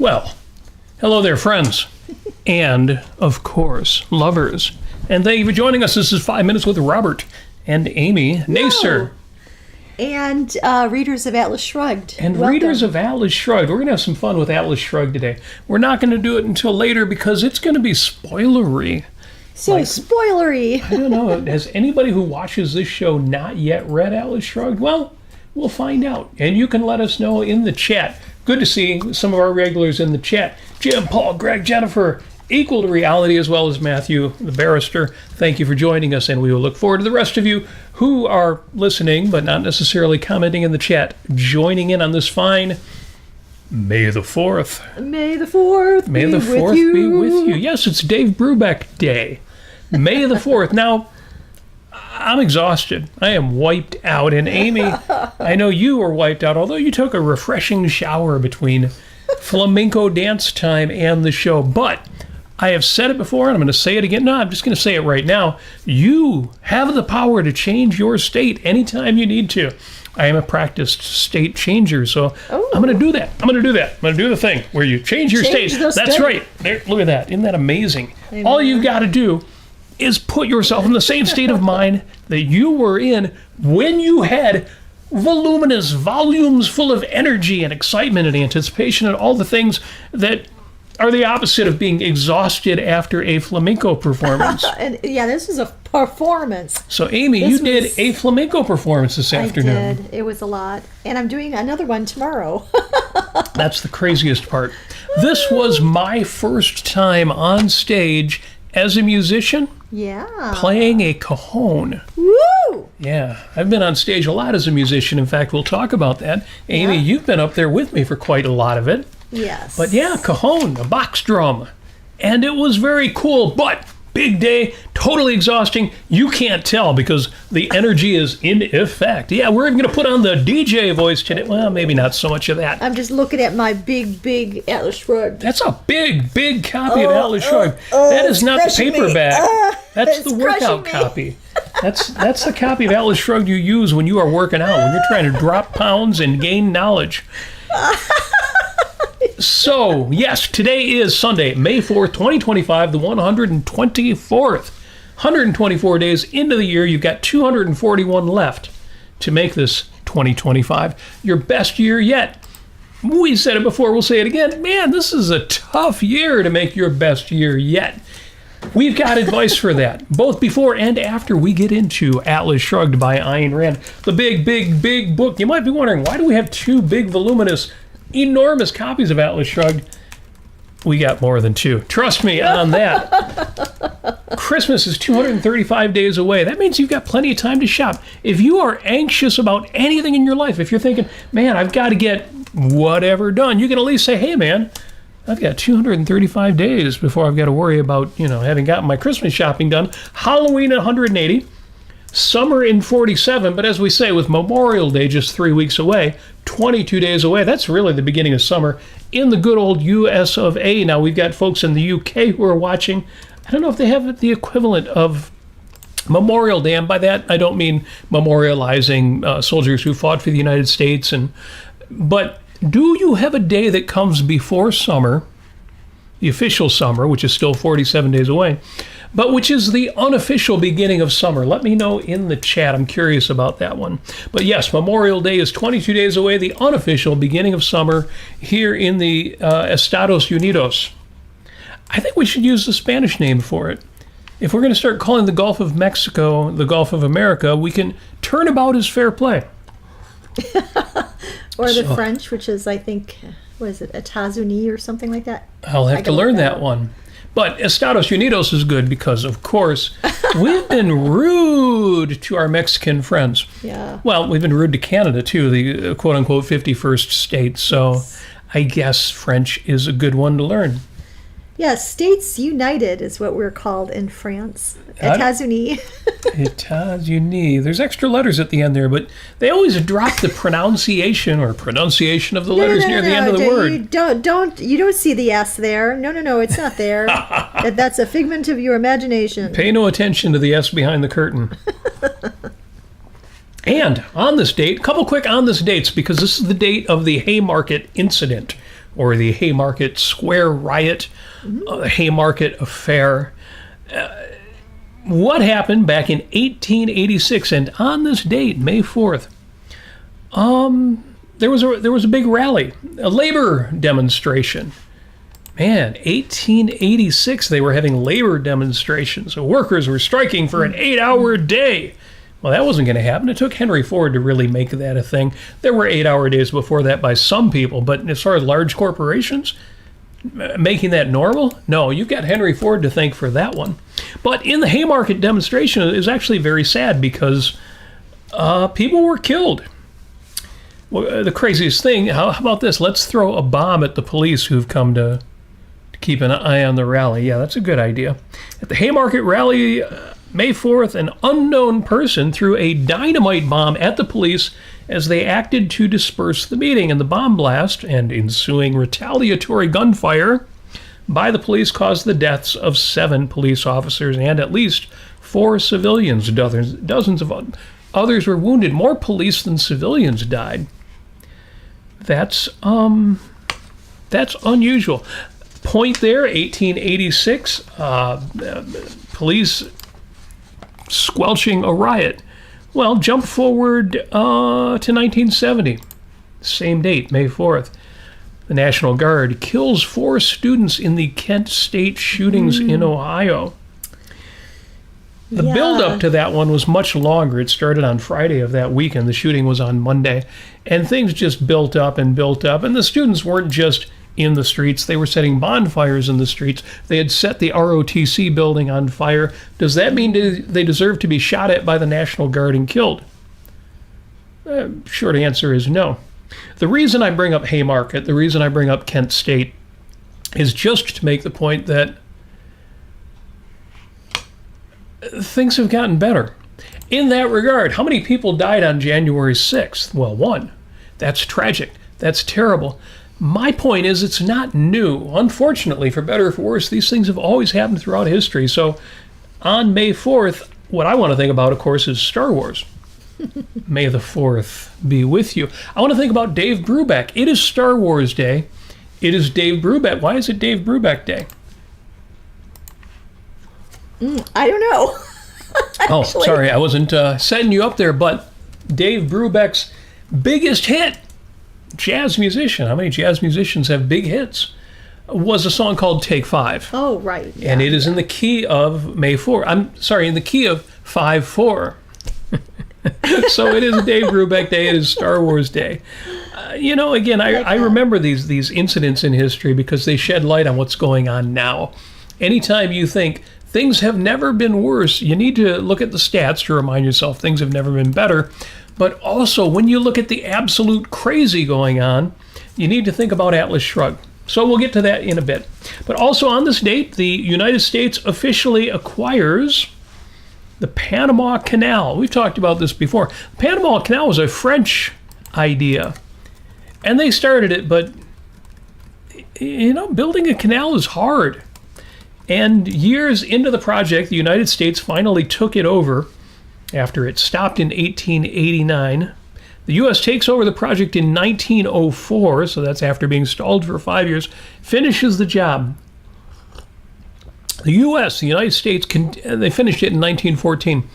Well, hello there, friends. And, of course, lovers. And thank you for joining us. This is 5 Minutes with Robert and Amy. Nasir. And readers of Atlas Shrugged. And welcome. Readers of Atlas Shrugged. We're going to have some fun with Atlas Shrugged today. We're not going to do it until later because it's going to be spoilery. So spoilery. I don't know. Has anybody who watches this show not yet read Atlas Shrugged? Well, we'll find out. And you can let us know in the chat. Good to see some of our regulars in the chat. Jim, Paul, Greg, Jennifer, Equal to Reality, as well as Matthew, the barrister. Thank you for joining us, and we will look forward to the rest of you who are listening, but not necessarily commenting in the chat, joining in on this fine May the 4th. May the 4th May the 4th be with you. Yes, it's Dave Brubeck Day. May the 4th. Now, I'm exhausted. I am wiped out. And Amy, I know you were wiped out, although you took a refreshing shower between flamenco dance time and the show. But I have said it before, and I'm going to say it again. No, I'm just going to say it right now. You have the power to change your state anytime you need to. I am a practiced state changer, so I'm going to do that. I'm going to do the thing where you change your state. That's right. There, look at that. Isn't that amazing? Amen. All you've got to do is put yourself in the same state of mind that you were in when you had voluminous volumes full of energy and excitement and anticipation and all the things that are the opposite of being exhausted after a flamenco performance. And yeah, this is a performance. So Amy, you did a flamenco performance this afternoon. I did. It was a lot. And I'm doing another one tomorrow. That's the craziest part. This was my first time on stage as a musician. Yeah. Playing a cajon. Woo! Yeah. I've been on stage a lot as a musician. In fact, we'll talk about that. Amy, you've been up there with me for quite a lot of it. Yes. But yeah, cajon, a box drum. And it was very cool, but big day, totally exhausting. You can't tell because the energy is in effect. Yeah, we're even going to put on the DJ voice today. Well, maybe not so much of that. I'm just looking at my big Atlas Shrugged. That's a big copy of Atlas Shrugged. That is not the paperback. That's the workout copy. That's the copy of Atlas Shrugged you use when you are working out, when you're trying to drop pounds and gain knowledge. So, yes, today is Sunday, May 4th, 2025, the 124th. 124 days into the year. You've got 241 left to make this 2025 your best year yet. We said it before, we'll say it again. Man, this is a tough year to make your best year yet. We've got advice for that, both before and after we get into Atlas Shrugged by Ayn Rand. The big book. You might be wondering, why do we have two big, voluminous, enormous copies of Atlas Shrugged? We got more than two. Trust me on that. Christmas is 235 days away. That means you've got plenty of time to shop. If you are anxious about anything in your life, if you're thinking, man, I've got to get whatever done, you can at least say, hey, man, I've got 235 days before I've got to worry about, having gotten my Christmas shopping done. Halloween at 180. Summer in 47, but as we say, with Memorial Day just 3 weeks away, 22 days away, that's really the beginning of summer in the good old US of A. Now, we've got folks in the UK who are watching. I don't know if they have the equivalent of Memorial Day, and by that I don't mean memorializing soldiers who fought for the United States. But do you have a day that comes before summer, the official summer, which is still 47 days away, but which is the unofficial beginning of summer? Let me know in the chat. I'm curious about that one. But yes, Memorial Day is 22 days away, the unofficial beginning of summer here in the Estados Unidos. I think we should use the Spanish name for it. If we're going to start calling the Gulf of Mexico the Gulf of America, we can turnabout as fair play. Or the French, which is, I think, what is it, États-Unis or something like that? I'll have to learn that one. But Estados Unidos is good because, of course, we've been rude to our Mexican friends. Yeah. Well, we've been rude to Canada, too, the quote-unquote 51st state. So I guess French is a good one to learn. Yes, States United is what we're called in France. États-Unis. États-Unis. There's extra letters at the end there, but they always drop the pronunciation of the letters near the end of the word. You don't see the S there. No, it's not there. That's a figment of your imagination. Pay no attention to the S behind the curtain. And on this date, a couple quick on this dates, because this is the date of the Haymarket incident. or the Haymarket Square riot, the Haymarket affair. What happened back in 1886, and on this date, May 4th, there was a big rally, a labor demonstration. Man, 1886, they were having labor demonstrations. So workers were striking for an 8-hour day. Well, that wasn't going to happen. It took Henry Ford to really make that a thing. There were 8-hour days before that by some people, but as far as large corporations, making that normal? No, you've got Henry Ford to thank for that one. But in the Haymarket demonstration, it was actually very sad because people were killed. Well, the craziest thing, how about this? Let's throw a bomb at the police who've come to keep an eye on the rally. Yeah, that's a good idea. At the Haymarket rally, May 4th, an unknown person threw a dynamite bomb at the police as they acted to disperse the meeting. And the bomb blast and ensuing retaliatory gunfire by the police caused the deaths of 7 police officers and at least 4 civilians. Dozens of others were wounded. More police than civilians died. That's unusual. Point there, 1886, police squelching a riot. Well, jump forward to 1970, same date, May 4th. The National Guard kills 4 students in the Kent State shootings in Ohio. The build-up to that one was much longer. It started on Friday of that weekend. The shooting was on Monday. And things just built up. And the students weren't just in the streets. They were setting bonfires in the streets. They had set the ROTC building on fire. Does that mean they deserve to be shot at by the National Guard and killed? Short answer is no. The reason I bring up Haymarket, the reason I bring up Kent State, is just to make the point that things have gotten better. In that regard, how many people died on January 6th? Well, 1. That's tragic. That's terrible. My point is it's not new. Unfortunately, for better or for worse, these things have always happened throughout history. So on May 4th, what I want to think about, of course, is Star Wars. May the 4th be with you. I want to think about Dave Brubeck. It is Star Wars Day. It is Dave Brubeck. Why is it Dave Brubeck Day? I don't know. Oh, sorry, I wasn't setting you up there, but Dave Brubeck's biggest hit, jazz musician, how many jazz musicians have big hits, was a song called Take 5. Oh, right. Yeah, and it is in the key of May 4. I'm sorry, in the key of 5/4. So it is Dave Brubeck Day. It is Star Wars Day. Again, I remember these incidents in history because they shed light on what's going on now. Anytime you think things have never been worse, you need to look at the stats to remind yourself things have never been better. But also, when you look at the absolute crazy going on, you need to think about Atlas Shrugged. So we'll get to that in a bit. But also on this date, the United States officially acquires the Panama Canal. We've talked about this before. The Panama Canal was a French idea, and they started it, but building a canal is hard. And years into the project, the United States finally took it over after it stopped in 1889. The U.S. takes over the project in 1904, so that's after being stalled for 5 years, finishes the job. The U.S., the United States, they finished it in 1914,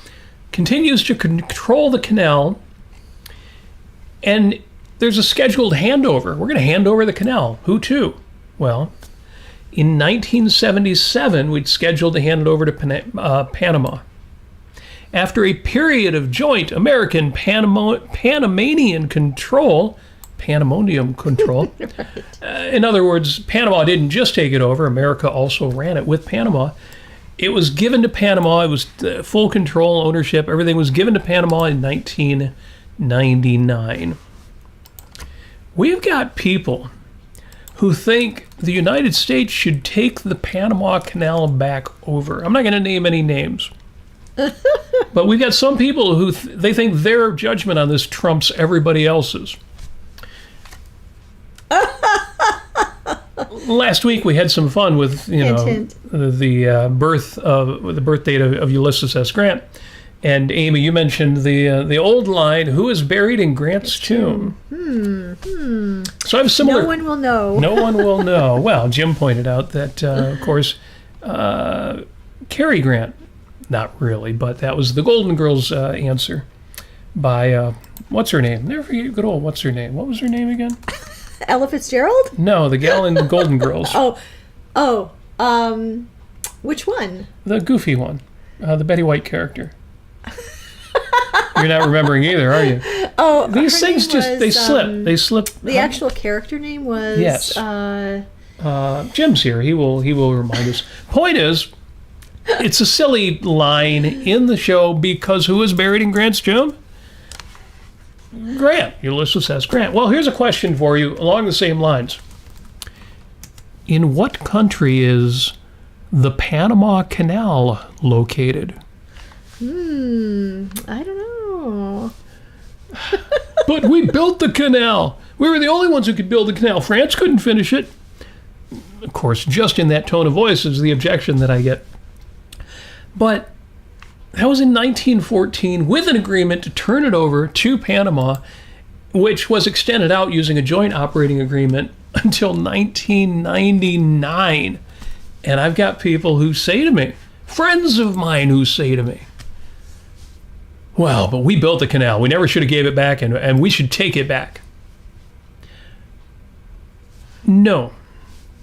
continues to control the canal, and there's a scheduled handover. We're going to hand over the canal. Who to? Well, in 1977, we'd scheduled to hand it over to Panama. After a period of joint American Panamanian control, Panamonium control. Right. In other words, Panama didn't just take it over. America also ran it with Panama. It was given to Panama. It was full control, ownership. Everything was given to Panama in 1999. We've got people who think the United States should take the Panama Canal back over. I'm not going to name any names. But we've got some people who they think their judgment on this trumps everybody else's. Last week we had some fun with the birth date of Ulysses S. Grant, And Amy, you mentioned the old line, "Who is buried in Grant's tomb?" So I have a similar. No one will know. No one will know. Well, Jim pointed out that, of course, Cary Grant, not really, but that was the Golden Girls answer by what's her name? Never forget good old what's her name? What was her name again? Ella Fitzgerald? No, the gal in the Golden Girls. Which one? The goofy one, the Betty White character. You're not remembering either, are you? Oh, these things they slip. They slip. The actual character name was yes. Jim's here. He will remind us. Point is, it's a silly line in the show because who is buried in Grant's tomb? Grant. Ulysses says Grant. Well, here's a question for you along the same lines. In what country is the Panama Canal located? I don't know. But we built the canal. We were the only ones who could build the canal. France couldn't finish it. Of course, just in that tone of voice is the objection that I get. But that was in 1914 with an agreement to turn it over to Panama, which was extended out using a joint operating agreement until 1999. And I've got people who say to me, friends of mine who say to me, well, but we built the canal. We never should have gave it back, and we should take it back. No.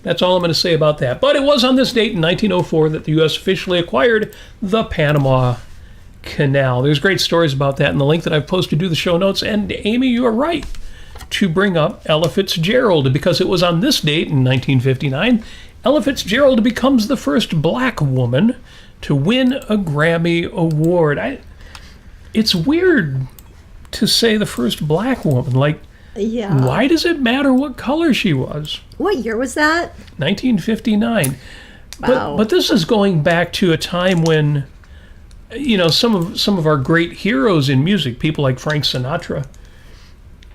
That's all I'm going to say about that. But it was on this date in 1904 that the U.S. officially acquired the Panama Canal. There's great stories about that in the link that I've posted to the show notes. And Amy, you are right to bring up Ella Fitzgerald, because it was on this date in 1959 Ella Fitzgerald becomes the first black woman to win a Grammy Award. It's weird to say the first black woman. Like, yeah. Why does it matter what color she was? What year was that? 1959. Wow. But this is going back to a time when, some of our great heroes in music, people like Frank Sinatra,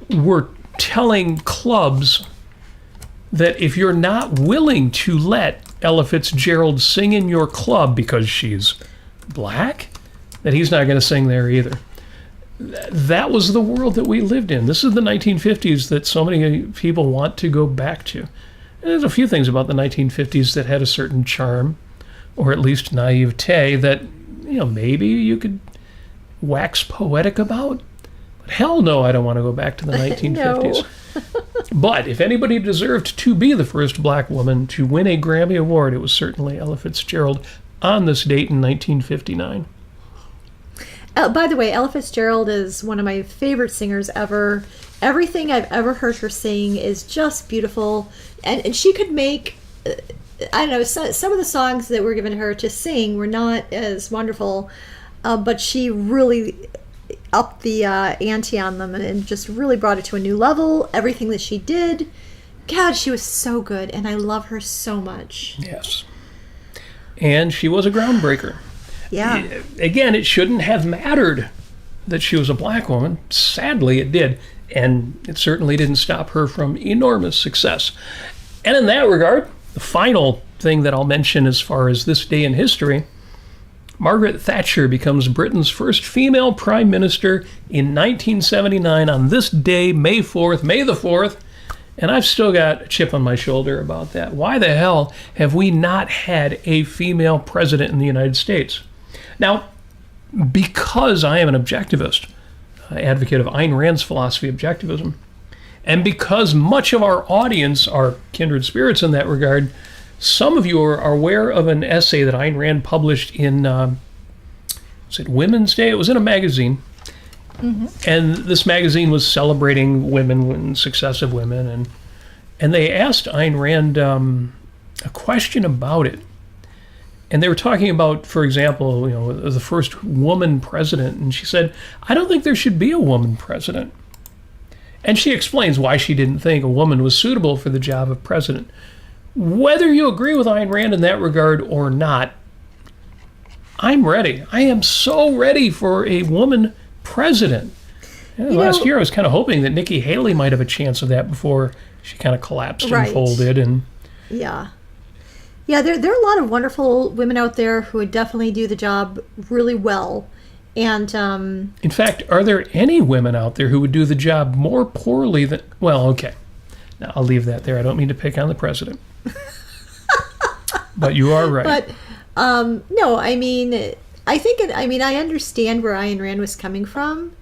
were telling clubs that if you're not willing to let Ella Fitzgerald sing in your club because she's black, that he's not going to sing there either. That was the world that we lived in. This is the 1950s that so many people want to go back to. And there's a few things about the 1950s that had a certain charm, or at least naivete, that maybe you could wax poetic about. But hell no, I don't want to go back to the 1950s. But if anybody deserved to be the first black woman to win a Grammy Award, it was certainly Ella Fitzgerald on this date in 1959. By the way, Ella Fitzgerald is one of my favorite singers ever. Everything I've ever heard her sing is just beautiful. And she could make, some of the songs that were given her to sing were not as wonderful, but she really upped the ante on them and just really brought it to a new level. Everything that she did, God, she was so good, and I love her so much. Yes. And she was a groundbreaker. Yeah. Again, it shouldn't have mattered that she was a black woman. Sadly, it did. And it certainly didn't stop her from enormous success. And in that regard, the final thing that I'll mention as far as this day in history, Margaret Thatcher becomes Britain's first female prime minister in 1979 on this day, May the 4th. And I've still got a chip on my shoulder about that. Why the hell have we not had a female president in the United States? Now, because I am an objectivist, advocate of Ayn Rand's philosophy of objectivism, and because much of our audience are kindred spirits in that regard, some of you are aware of an essay that Ayn Rand published in, was it Women's Day? It was in a magazine. Mm-hmm. And this magazine was celebrating women and success of women. And they asked Ayn Rand a question about it. And they were talking about, for example, the first woman president. And she said, I don't think there should be a woman president. And she explains why she didn't think a woman was suitable for the job of president. Whether you agree with Ayn Rand in that regard or not, I'm ready. I am so ready for a woman president. Last year I was kind of hoping that Nikki Haley might have a chance of that before she kind of collapsed and folded. Yeah, there are a lot of wonderful women out there who would definitely do the job really well. And in fact, are there any women out there who would do the job more poorly than? Well, okay. Now I'll leave that there. I don't mean to pick on the president, but you are right. But no, I mean, I understand where Ayn Rand was coming from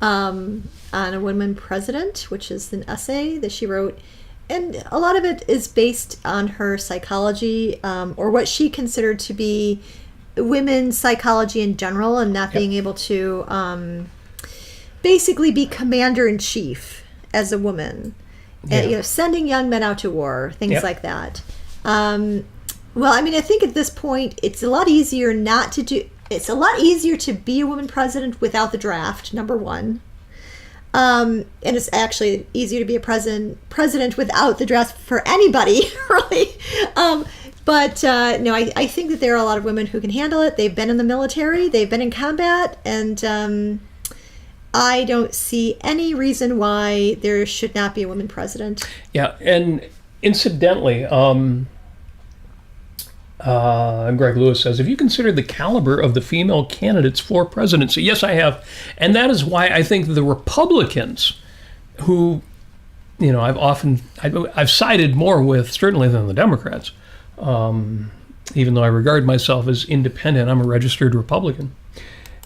on a woman president, which is an essay that she wrote. And a lot of it is based on her psychology, or what she considered to be women's psychology in general, and not being able to basically be commander-in-chief as a woman. And, sending young men out to war, things like that. Well, I mean, I think at this point, it's a lot easier it's a lot easier to be a woman president without the draft, number one. And it's actually easier to be a president without the draft for anybody, really. But no, I think that there are a lot of women who can handle it. They've been in the military, they've been in combat, and I don't see any reason why there should not be a woman president. Yeah, and incidentally, Greg Lewis says, have you considered the caliber of the female candidates for presidency? Yes, I have. And that is why I think the Republicans, who, I've sided more with, certainly, than the Democrats, even though I regard myself as independent. I'm a registered Republican.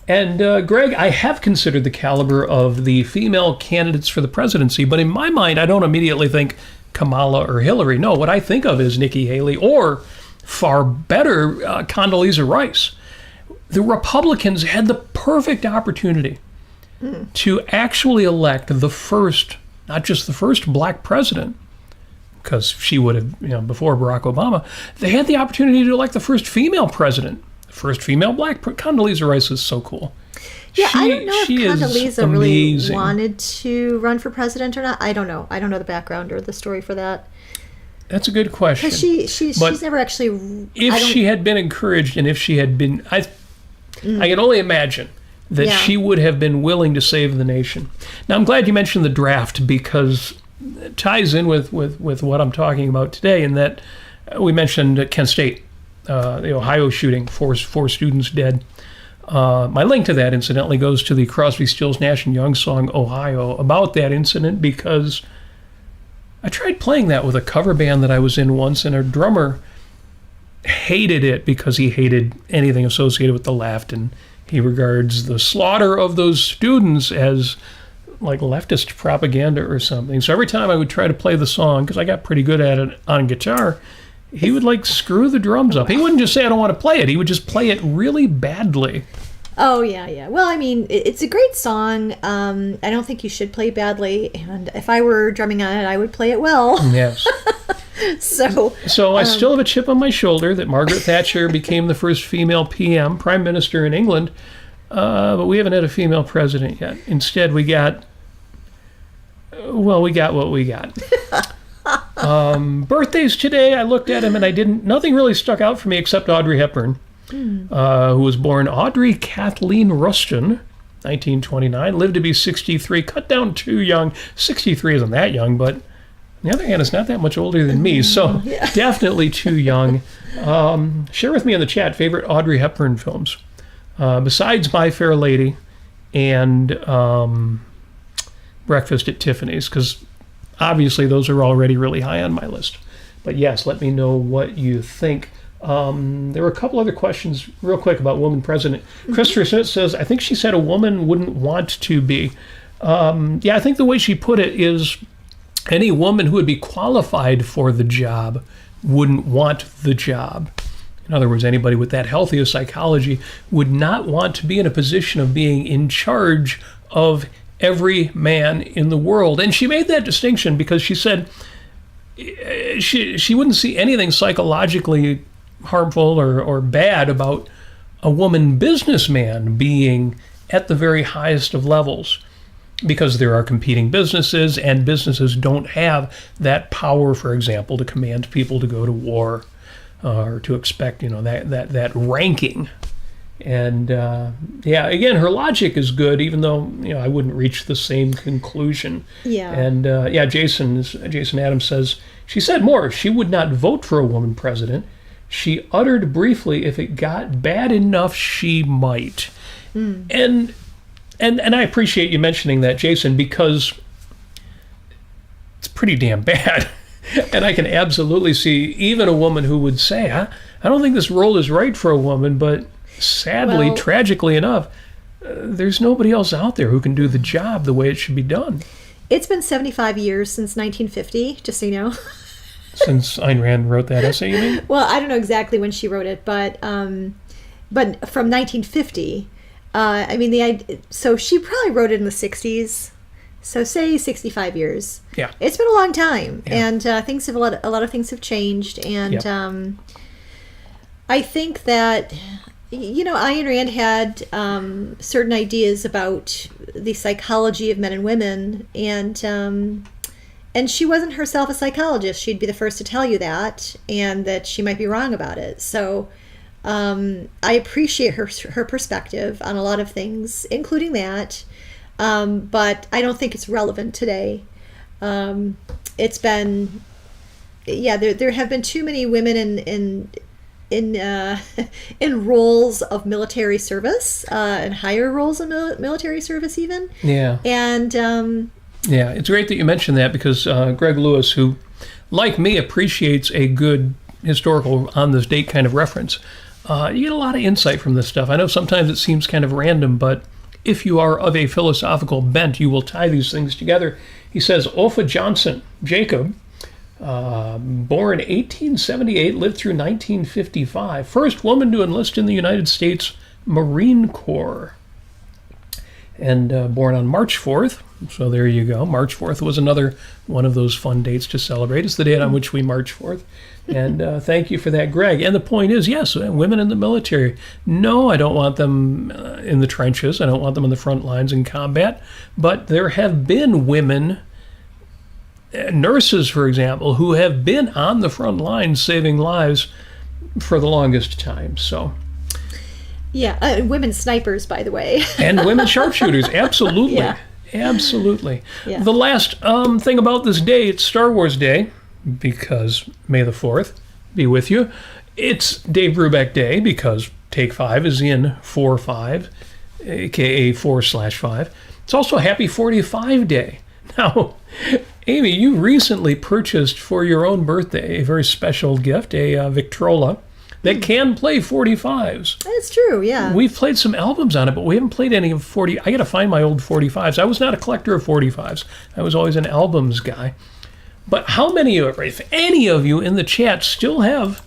And Greg, I have considered the caliber of the female candidates for the presidency, but in my mind, I don't immediately think Kamala or Hillary. No, what I think of is Nikki Haley, or far better, Condoleezza Rice. The Republicans had the perfect opportunity to actually elect the first, not just the first black president, because she would have, before Barack Obama, they had the opportunity to elect the first female president, the first female black. Condoleezza Rice is so cool. Yeah, I don't know if Condoleezza really wanted to run for president or not. I don't know. I don't know the background or the story for that. That's a good question. Because she's never actually... If she had been encouraged, and if she had been... I can only imagine that she would have been willing to save the nation. Now, I'm glad you mentioned the draft, because it ties in with what I'm talking about today, in that we mentioned Kent State, the Ohio shooting, four students dead. My link to that, incidentally, goes to the Crosby, Stills, Nash & Young song, Ohio, about that incident, because I tried playing that with a cover band that I was in once, and our drummer hated it because he hated anything associated with the left, and he regards the slaughter of those students as like leftist propaganda or something. So every time I would try to play the song, because I got pretty good at it on guitar, he would screw the drums up. He wouldn't just say, I don't want to play it. He would just play it really badly. Oh, yeah. Well, I mean, it's a great song. I don't think you should play badly. And if I were drumming on it, I would play it well. Yes. So I still have a chip on my shoulder that Margaret Thatcher became the first female Prime Minister in England. But we haven't had a female president yet. Instead, we got what we got. Birthdays today, I looked at them and nothing really stuck out for me except Audrey Hepburn. Who was born Audrey Kathleen Rustin, 1929, lived to be 63, cut down too young. 63 isn't that young, but on the other hand, it's not that much older than me, so definitely too young. Share with me in the chat favorite Audrey Hepburn films, besides My Fair Lady and Breakfast at Tiffany's, because obviously those are already really high on my list. But yes, let me know what you think. There were a couple other questions real quick about woman president. Christopher Smith says, I think she said a woman wouldn't want to be. I think the way she put it is any woman who would be qualified for the job wouldn't want the job. In other words, anybody with that healthy of psychology would not want to be in a position of being in charge of every man in the world. And she made that distinction because she said she wouldn't see anything psychologically harmful or bad about a woman businessman being at the very highest of levels, because there are competing businesses, and businesses don't have that power, for example, to command people to go to war or to expect that ranking. And again, her logic is good, even though I wouldn't reach the same conclusion. And Jason Adams says she said more. She would not vote for a woman president. She uttered briefly, if it got bad enough, she might. And I appreciate you mentioning that, Jason, because it's pretty damn bad. And I can absolutely see even a woman who would say, I don't think this role is right for a woman, but sadly, tragically enough, there's nobody else out there who can do the job the way it should be done. It's been 75 years since 1950, just so you know. Since Ayn Rand wrote that essay, you mean? Well, I don't know exactly when she wrote it, but from 1950, so she probably wrote it in the 60s. So say 65 years. Yeah. It's been a long time, and a lot of things have changed, and I think that Ayn Rand had certain ideas about the psychology of men and women, and she wasn't herself a psychologist. She'd be the first to tell you that, and that she might be wrong about it. So I appreciate her perspective on a lot of things, including that. But I don't think it's relevant today. It's been, there have been too many women in roles of military service, and higher roles in military service even. Yeah. And it's great that you mentioned that, because Greg Lewis, who, like me, appreciates a good historical on this date kind of reference, you get a lot of insight from this stuff. I know sometimes it seems kind of random, but if you are of a philosophical bent, you will tie these things together. He says, Opha Johnson, Jacob, born 1878, lived through 1955. First woman to enlist in the United States Marine Corps. And born on March 4th. So there you go. March 4th was another one of those fun dates to celebrate. It's the date on which we march forth. And thank you for that, Greg. And the point is, yes, women in the military. No, I don't want them in the trenches. I don't want them in the front lines in combat. But there have been women, nurses, for example, who have been on the front lines saving lives for the longest time. So, yeah, women snipers, by the way. And women sharpshooters, absolutely. Yeah. Absolutely. Yeah. The last thing about this day, it's Star Wars Day, because May the 4th be with you. It's Dave Brubeck Day, because Take 5 is in 4-5, a.k.a. 4/5. It's also Happy 45 Day. Now, Amy, you recently purchased for your own birthday a very special gift, a Victrola that can play 45s. That's true, yeah. We've played some albums on it, but we haven't played any of 40. I got to find my old 45s. I was not a collector of 45s. I was always an albums guy. But how many of you, if any of you in the chat, still have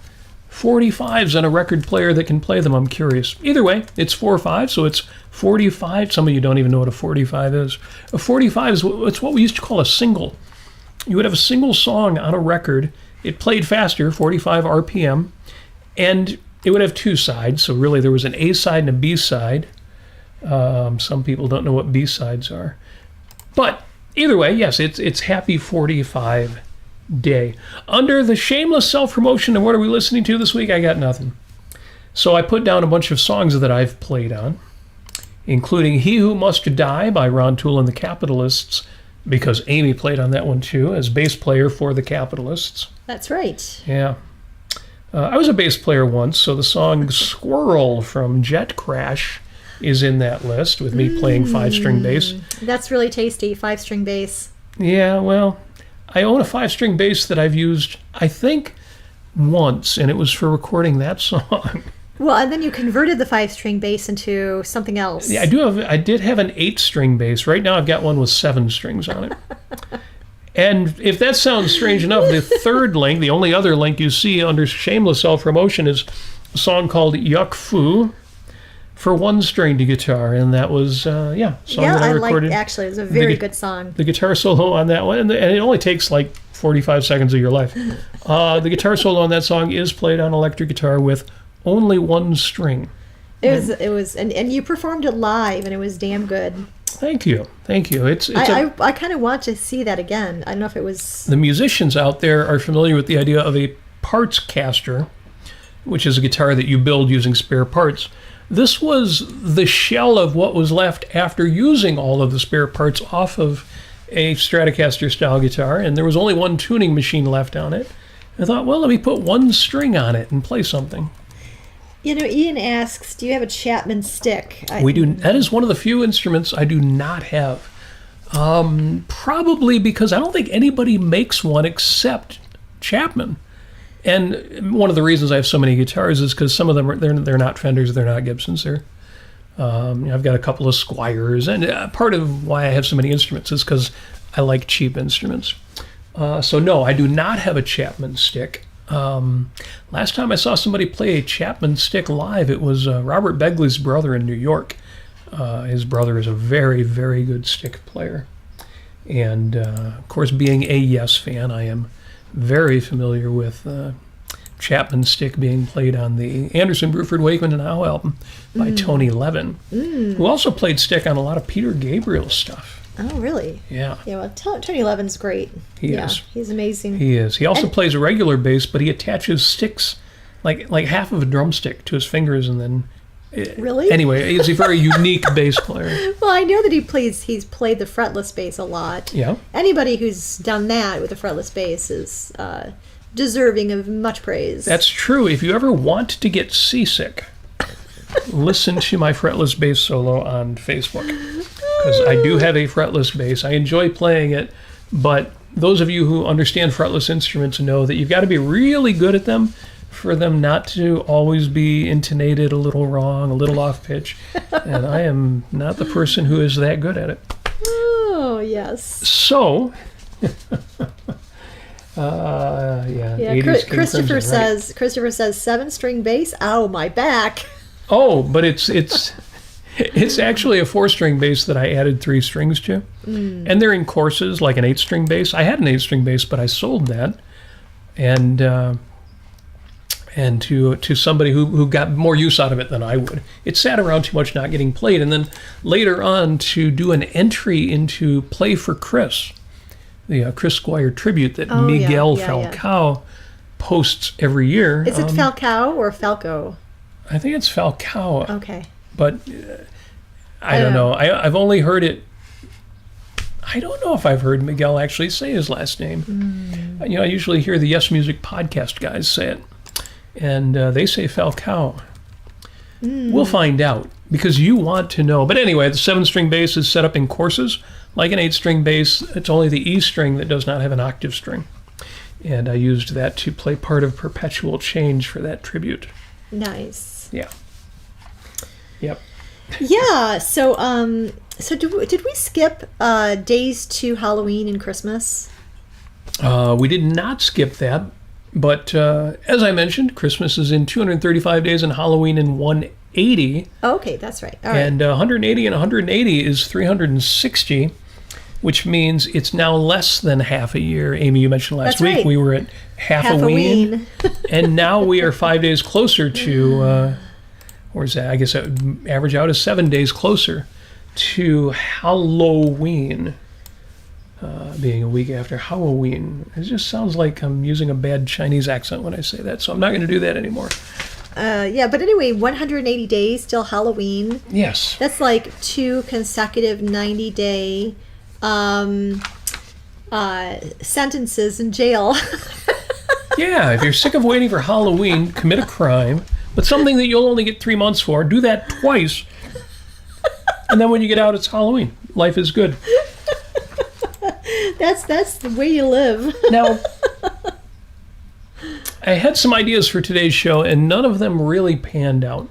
45s on a record player that can play them? I'm curious. Either way, it's 4/5, so it's 45. Some of you don't even know what a 45 is. A 45 is it's what we used to call a single. You would have a single song on a record. It played faster, 45 RPM, and it would have two sides. So really there was an A side and a B side. Some people don't know what B sides are. But either way, yes, it's Happy 45 Day. Under the shameless self-promotion of what are we listening to this week, I got nothing. So I put down a bunch of songs that I've played on, including He Who Must Die by Ron Toole and the Capitalists, because Amy played on that one too, as bass player for the Capitalists. That's right. Yeah. I was a bass player once, so the song Squirrel from Jet Crash is in that list, with me playing 5-string bass. That's really tasty, 5-string bass. Yeah, well, I own a 5-string bass that I've used, I think, once, and it was for recording that song. Well, and then you converted the 5-string bass into something else. Yeah, I did have an 8-string bass. Right now I've got one with 7 strings on it. And if that sounds strange enough, the third link, the only other link you see under shameless self-promotion, is a song called Yuck Fu for 1-string guitar, and that was song that I recorded. Actually, it was a very good song. The guitar solo on that one, and it only takes like 45 seconds of your life. The guitar solo on that song is played on electric guitar with only 1 string. It was, and you performed it live, and it was damn good. Thank you. I kind of want to see that again. I don't know if it was. The musicians out there are familiar with the idea of a parts caster, which is a guitar that you build using spare parts. This was the shell of what was left after using all of the spare parts off of a Stratocaster style guitar, and there was only 1 tuning machine left on it. I thought, well, let me put 1 string on it and play something. Ian asks, do you have a Chapman stick? We do. That is one of the few instruments I do not have. Probably because I don't think anybody makes one except Chapman. And one of the reasons I have so many guitars is because some of them they're not Fenders, they're not Gibsons. I've got a couple of Squiers, and part of why I have so many instruments is because I like cheap instruments. So no, I do not have a Chapman stick. Last time I saw somebody play a Chapman stick live, it was Robert Begley's brother in New York. His brother is a very, very good stick player. And, of course, being a Yes fan, I am very familiar with Chapman stick being played on the Anderson, Bruford, Wakeman, and Howe album by Tony Levin, who also played stick on a lot of Peter Gabriel stuff. Oh, really? Yeah. Yeah, well, Tony Levin's great. He is. He's amazing. He is. He also plays a regular bass, but he attaches sticks, like half of a drumstick to his fingers, and then... Really? Anyway, he's a very unique bass player. Well, I know that he's played the fretless bass a lot. Yeah. Anybody who's done that with a fretless bass is deserving of much praise. That's true. If you ever want to get seasick, listen to my fretless bass solo on Facebook. Because I do have a fretless bass. I enjoy playing it, but those of you who understand fretless instruments know that you've got to be really good at them for them not to always be intonated a little wrong, a little off pitch. And I am not the person who is that good at it. Oh, yes. So, yeah. Christopher says 7-string bass. Ow, my back. Oh, but it's actually a 4-string bass that I added 3 strings to. And they're in courses, like an 8-string bass. I had an 8-string bass, but I sold that. And to somebody who got more use out of it than I would. It sat around too much, not getting played. And then later on, to do an entry into Play for Chris, the Chris Squire tribute that Miguel Falcao posts every year. Is it Falcao or Falco? I think it's Falcao. Okay. But I don't know. I've only heard it. I don't know if I've heard Miguel actually say his last name. I usually hear the Yes Music podcast guys say it. And they say Falcao. We'll find out, because you want to know. But anyway, the 7-string bass is set up in courses. Like an 8-string bass, it's only the E string that does not have an octave string. And I used that to play part of Perpetual Change for that tribute. Nice. Yeah. Yep. Yeah, so did we skip days to Halloween and Christmas? We did not skip that. But as I mentioned, Christmas is in 235 days and Halloween in 180. Okay, that's right. All right. And 180 and 180 is 360, which means it's now less than half a year. Amy, you mentioned last week we were at half-a-ween. And now we are 5 days closer to, where's that? I guess that would average out as 7 days closer to Halloween. Being a week after Halloween. It just sounds like I'm using a bad Chinese accent when I say that, so I'm not going to do that anymore. Yeah, but anyway, 180 days till Halloween. Yes. That's like 2 consecutive 90-day sentences in jail. Yeah, if you're sick of waiting for Halloween, commit a crime, but something that you'll only get 3 months for, do that twice. And then when you get out, it's Halloween. Life is good. That's the way you live. Now, I had some ideas for today's show, and none of them really panned out.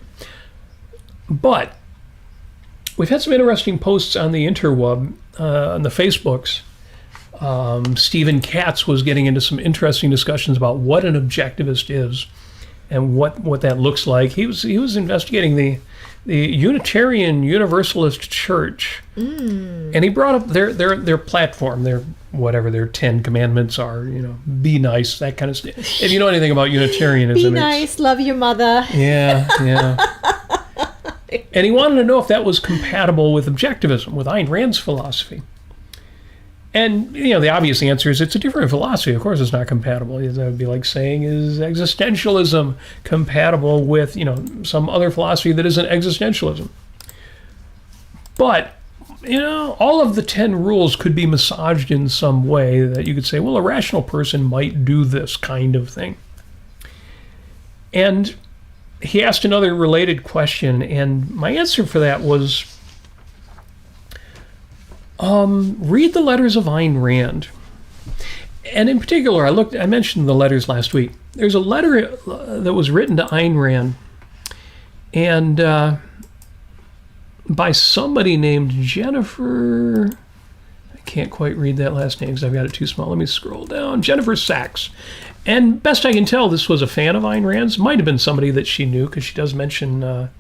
But we've had some interesting posts on the interweb, on the Facebooks. Stephen Katz was getting into some interesting discussions about what an objectivist is and what that looks like. He was investigating the Unitarian Universalist Church, and he brought up their platform, their 10 commandments are, be nice, that kind of stuff. If you know anything about Unitarianism, be nice, love your mother. Yeah. And he wanted to know if that was compatible with objectivism, with Ayn Rand's philosophy. And, the obvious answer is it's a different philosophy. Of course it's not compatible. That would be like saying, is existentialism compatible with, some other philosophy that isn't existentialism? But, all of the 10 rules could be massaged in some way that you could say, well, a rational person might do this kind of thing. And he asked another related question, and my answer for that was, read the letters of Ayn Rand. And in particular, I mentioned the letters last week. There's a letter that was written to Ayn Rand, and by somebody named Jennifer, I can't quite read that last name because I've got it too small. Let me scroll down. Jennifer Sachs. And best I can tell, this was a fan of Ayn Rand's. Might have been somebody that she knew, because she does mention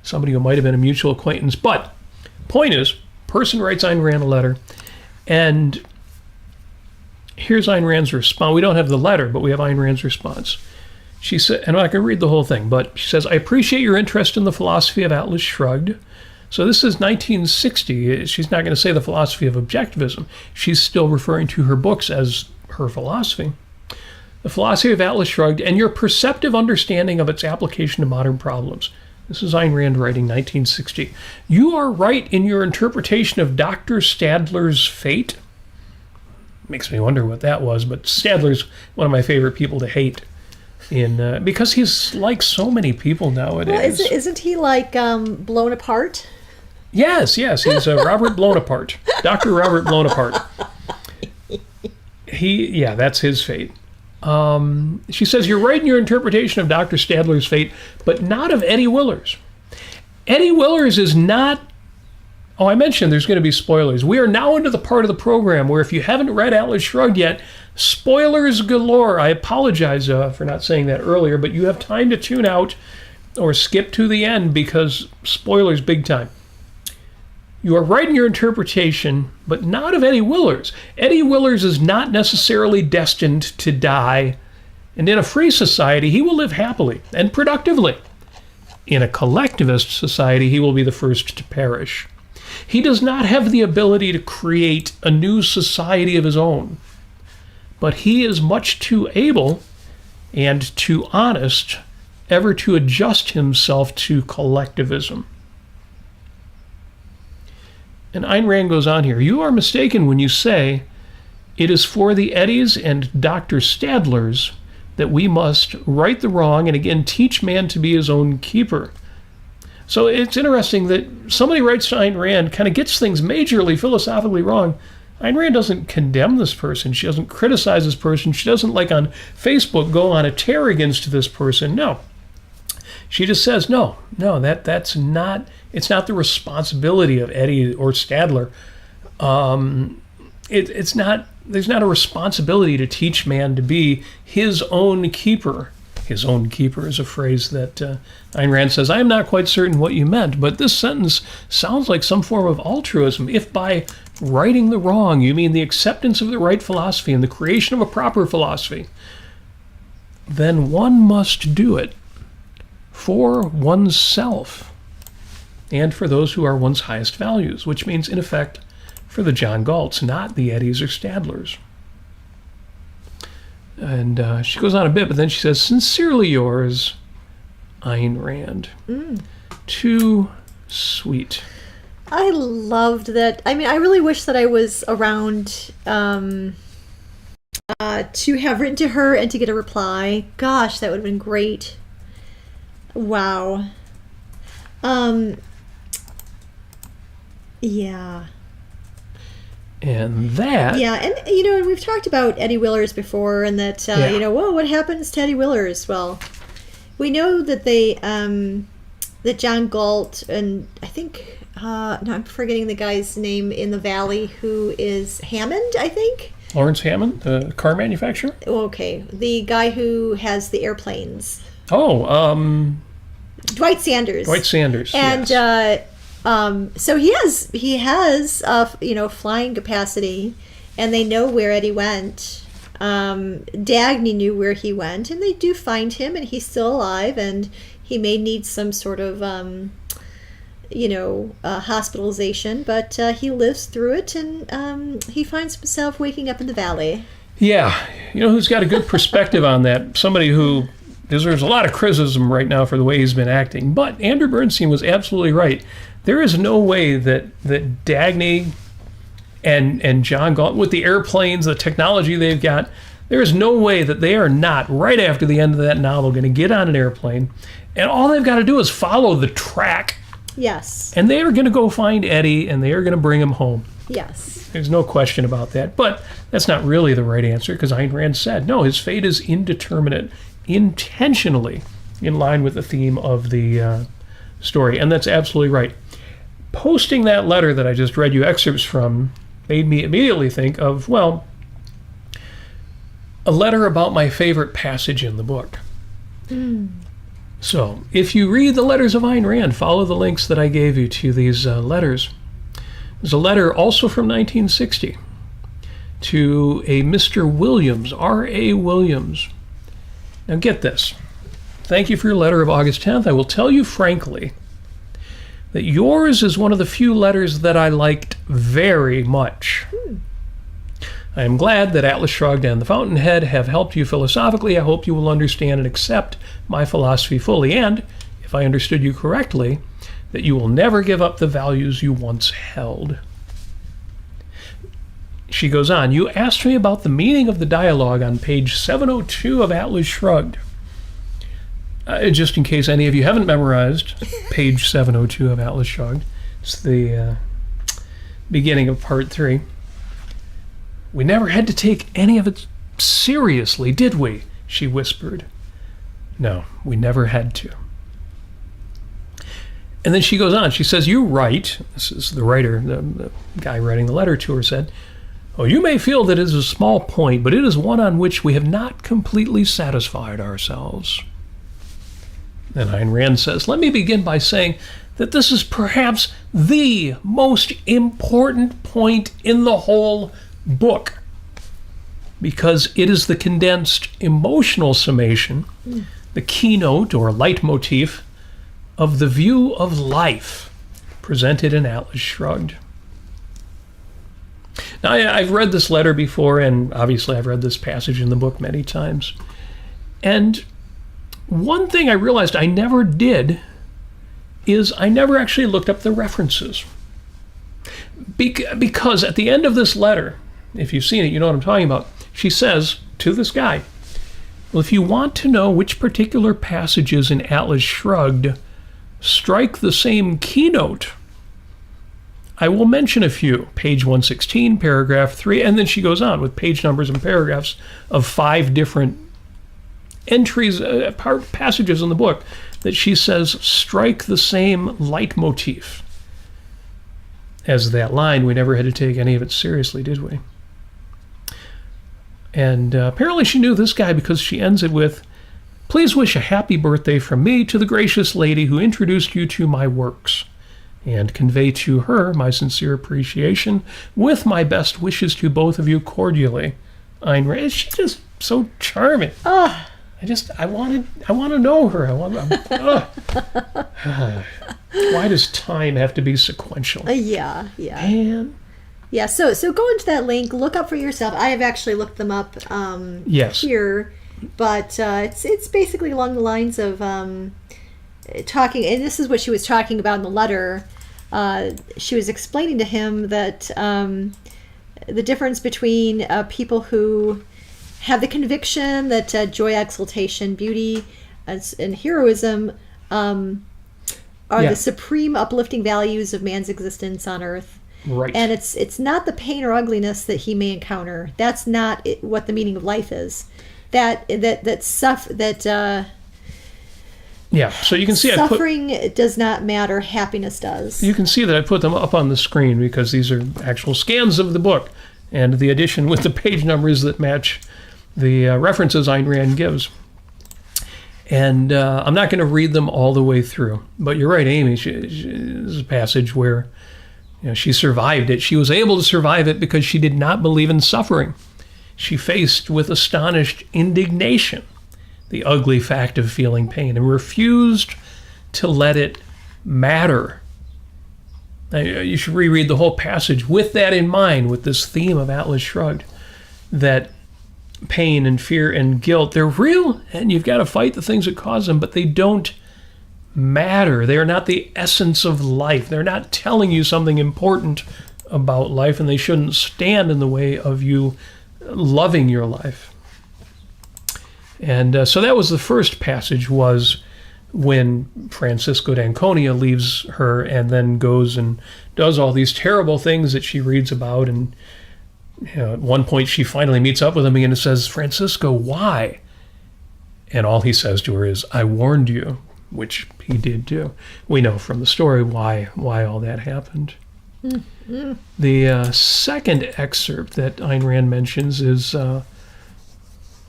somebody who might have been a mutual acquaintance. But point is, person writes Ayn Rand a letter, and here's Ayn Rand's response. We don't have the letter, but we have Ayn Rand's response. She said, and I can read the whole thing, but she says, I appreciate your interest in the philosophy of Atlas Shrugged. So this is 1960. She's not going to say the philosophy of objectivism. She's still referring to her books as her philosophy. The philosophy of Atlas Shrugged and your perceptive understanding of its application to modern problems. This is Ayn Rand writing, 1960. You are right in your interpretation of Dr. Stadler's fate. Makes me wonder what that was, but Stadler's one of my favorite people to hate, because he's like so many people nowadays. Well, isn't he like blown apart? Yes, he's Robert Blown Apart, Dr. Robert Blown Apart. That's his fate. She says, you're right in your interpretation of Dr. Stadler's fate, but not of Eddie Willer's. Eddie Willer's is not... Oh, I mentioned there's going to be spoilers. We are now into the part of the program where if you haven't read Atlas Shrugged yet, spoilers galore. I apologize for not saying that earlier, but you have time to tune out or skip to the end because spoilers big time. You are right in your interpretation, but not of Eddie Willer's. Eddie Willer's is not necessarily destined to die, and in a free society, he will live happily and productively. In a collectivist society, he will be the first to perish. He does not have the ability to create a new society of his own, but he is much too able and too honest ever to adjust himself to collectivism. And Ayn Rand goes on here, you are mistaken when you say it is for the Eddies and Dr. Stadlers that we must right the wrong and again teach man to be his own keeper. So it's interesting that somebody writes to Ayn Rand, kind of gets things majorly philosophically wrong. Ayn Rand doesn't condemn this person. She doesn't criticize this person. She doesn't, like on Facebook, go on a tear against this person. No. She just says, no, that's not, it's not the responsibility of Eddie or Stadler. It's not, there's not a responsibility to teach man to be his own keeper. His own keeper is a phrase that Ayn Rand says, I am not quite certain what you meant, but this sentence sounds like some form of altruism. If by righting the wrong you mean the acceptance of the right philosophy and the creation of a proper philosophy, then one must do it for oneself and for those who are one's highest values, which means, in effect, for the John Galts, not the Eddies or Stadlers. And she goes on a bit, but then she says, sincerely yours, Ayn Rand. Too sweet. I loved that. I mean, I really wish that I was around to have written to her and to get a reply. Gosh, that would have been great. Wow. Yeah. And that... Yeah, and, and we've talked about Eddie Willer's before, and that, whoa, what happens to Eddie Willer's? Well, we know that that John Galt, and I think, no, I'm forgetting the guy's name in the Valley, who is Hammond, I think? Lawrence Hammond, the car manufacturer? Okay, the guy who has the airplanes. Oh, Dwight Sanders. Dwight Sanders, and, yes. So he has flying capacity, and they know where Eddie went. Dagny knew where he went, and they do find him, and he's still alive, and he may need some sort of, hospitalization, but he lives through it, and he finds himself waking up in the valley. Yeah, who's got a good perspective on that? Somebody who deserves a lot of criticism right now for the way he's been acting, but Andrew Bernstein was absolutely right. There is no way that Dagny and John Galt, with the airplanes, the technology they've got, there is no way that they are not, right after the end of that novel, going to get on an airplane And all they've got to do is follow the track. Yes. And they are going to go find Eddie, and they are going to bring him home. Yes. There's no question about that. But that's not really the right answer, because Ayn Rand said, no, his fate is indeterminate, intentionally in line with the theme of the story. And that's absolutely right. Posting that letter that I just read you excerpts from made me immediately think of, well, a letter about my favorite passage in the book. So, if you read the letters of Ayn Rand, follow the links that I gave you to these letters. There's a letter also from 1960 to a Mr. Williams, R.A. Williams. Now get this. Thank you for your letter of August 10th. I will tell you frankly that yours is one of the few letters that I liked very much. I am glad that Atlas Shrugged and The Fountainhead have helped you philosophically. I hope you will understand and accept my philosophy fully, and, if I understood you correctly, that you will never give up the values you once held. She goes on, you asked me about the meaning of the dialogue on page 702 of Atlas Shrugged. Just in case any of you haven't memorized page 702 of Atlas Shrugged, it's the beginning of part 3. We never had to take any of it seriously, did we? She whispered. No, we never had to. And then she goes on. She says, you write, this is the writer, the guy writing the letter to her said, oh, you may feel that it is a small point, but it is one on which we have not completely satisfied ourselves. Then Ayn Rand says, let me begin by saying that this is perhaps the most important point in the whole book, because it is the condensed emotional summation, the keynote or leitmotif of the view of life presented in Atlas Shrugged. Now, I've read this letter before, and obviously I've read this passage in the book many times. And one thing I realized I never did is I never actually looked up the references. Because at the end of this letter, if you've seen it, you know what I'm talking about. She says to this guy, well, if you want to know which particular passages in Atlas Shrugged strike the same keynote, I will mention a few. Page 116, paragraph 3, and then she goes on with page numbers and paragraphs of 5 different entries, passages in the book that she says strike the same leitmotif as that line. We never had to take any of it seriously, did we? And apparently she knew this guy because she ends it with, please wish a happy birthday from me to the gracious lady who introduced you to my works, and convey to her my sincere appreciation with my best wishes to both of you cordially. Ayn Rand. She's just so charming. I want to know her. Why does time have to be sequential? Yeah. Man. Yeah, so go into that link, look up for yourself. I have actually looked them up Yes. here, but it's basically along the lines of talking, and this is what she was talking about in the letter. She was explaining to him that the difference between people who have the conviction that joy, exultation, beauty, and heroism are the supreme uplifting values of man's existence on Earth. Right. And it's not the pain or ugliness that he may encounter. That's not what the meaning of life is. So you can see suffering does not matter. Happiness does. You can see that I put them up on the screen because these are actual scans of the book, and the edition with the page numbers that match the references Ayn Rand gives. And I'm not going to read them all the way through, but you're right, Amy. There's a passage where she survived it. She was able to survive it because she did not believe in suffering. She faced with astonished indignation the ugly fact of feeling pain and refused to let it matter. Now, you should reread the whole passage with that in mind, with this theme of Atlas Shrugged, that pain and fear and guilt, they're real, and you've got to fight the things that cause them, but they don't matter. They are not the essence of life. They're not telling you something important about life, and they shouldn't stand in the way of you loving your life. And so that was the first passage, was when Francisco d'Anconia leaves her and then goes and does all these terrible things that she reads about. And at one point she finally meets up with him again and says, "Francisco, why?" And all he says to her is, "I warned you," which he did do. We know from the story why all that happened. Mm-hmm. The second excerpt that Ayn Rand mentions is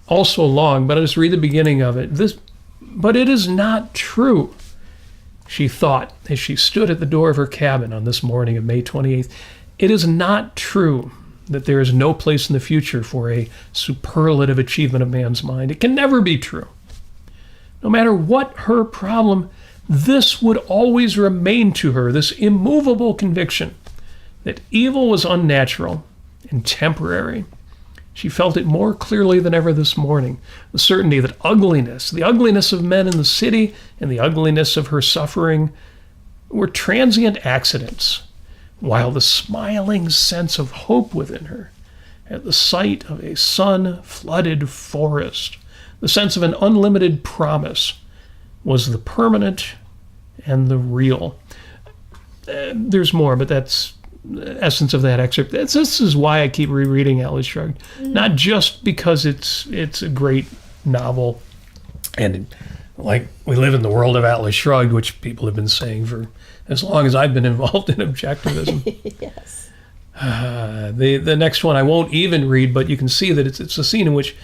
also long, but I'll just read the beginning of it. But it is not true, she thought as she stood at the door of her cabin on this morning of May 28th. It is not true that there is no place in the future for a superlative achievement of man's mind. It can never be true. No matter what her problem, this would always remain to her, this immovable conviction that evil was unnatural and temporary. She felt it more clearly than ever this morning, the certainty that ugliness, the ugliness of men in the city and the ugliness of her suffering were transient accidents, while the smiling sense of hope within her at the sight of a sun-flooded forest, the sense of an unlimited promise, was the permanent and the real. There's more, but that's the essence of that excerpt. This is why I keep rereading Atlas Shrugged. Not just because it's a great novel, and like we live in the world of Atlas Shrugged, which people have been saying for as long as I've been involved in objectivism. Yes. The next one I won't even read, but you can see that it's a scene in which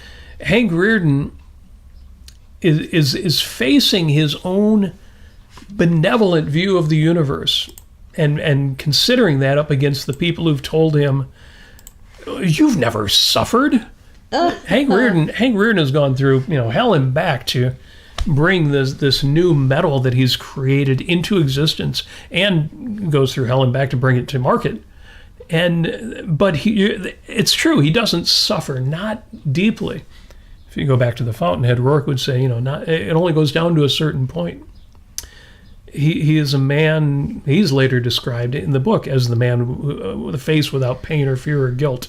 Hank Rearden is facing his own benevolent view of the universe and considering that up against the people who've told him, "You've never suffered." Hank Rearden has gone through hell and back to bring this new metal that he's created into existence, and goes through hell and back to bring it to market. But it's true, he doesn't suffer, not deeply. If you go back to the Fountainhead, Rourke would say, it only goes down to a certain point. He is a man, he's later described in the book as the man with a face without pain or fear or guilt.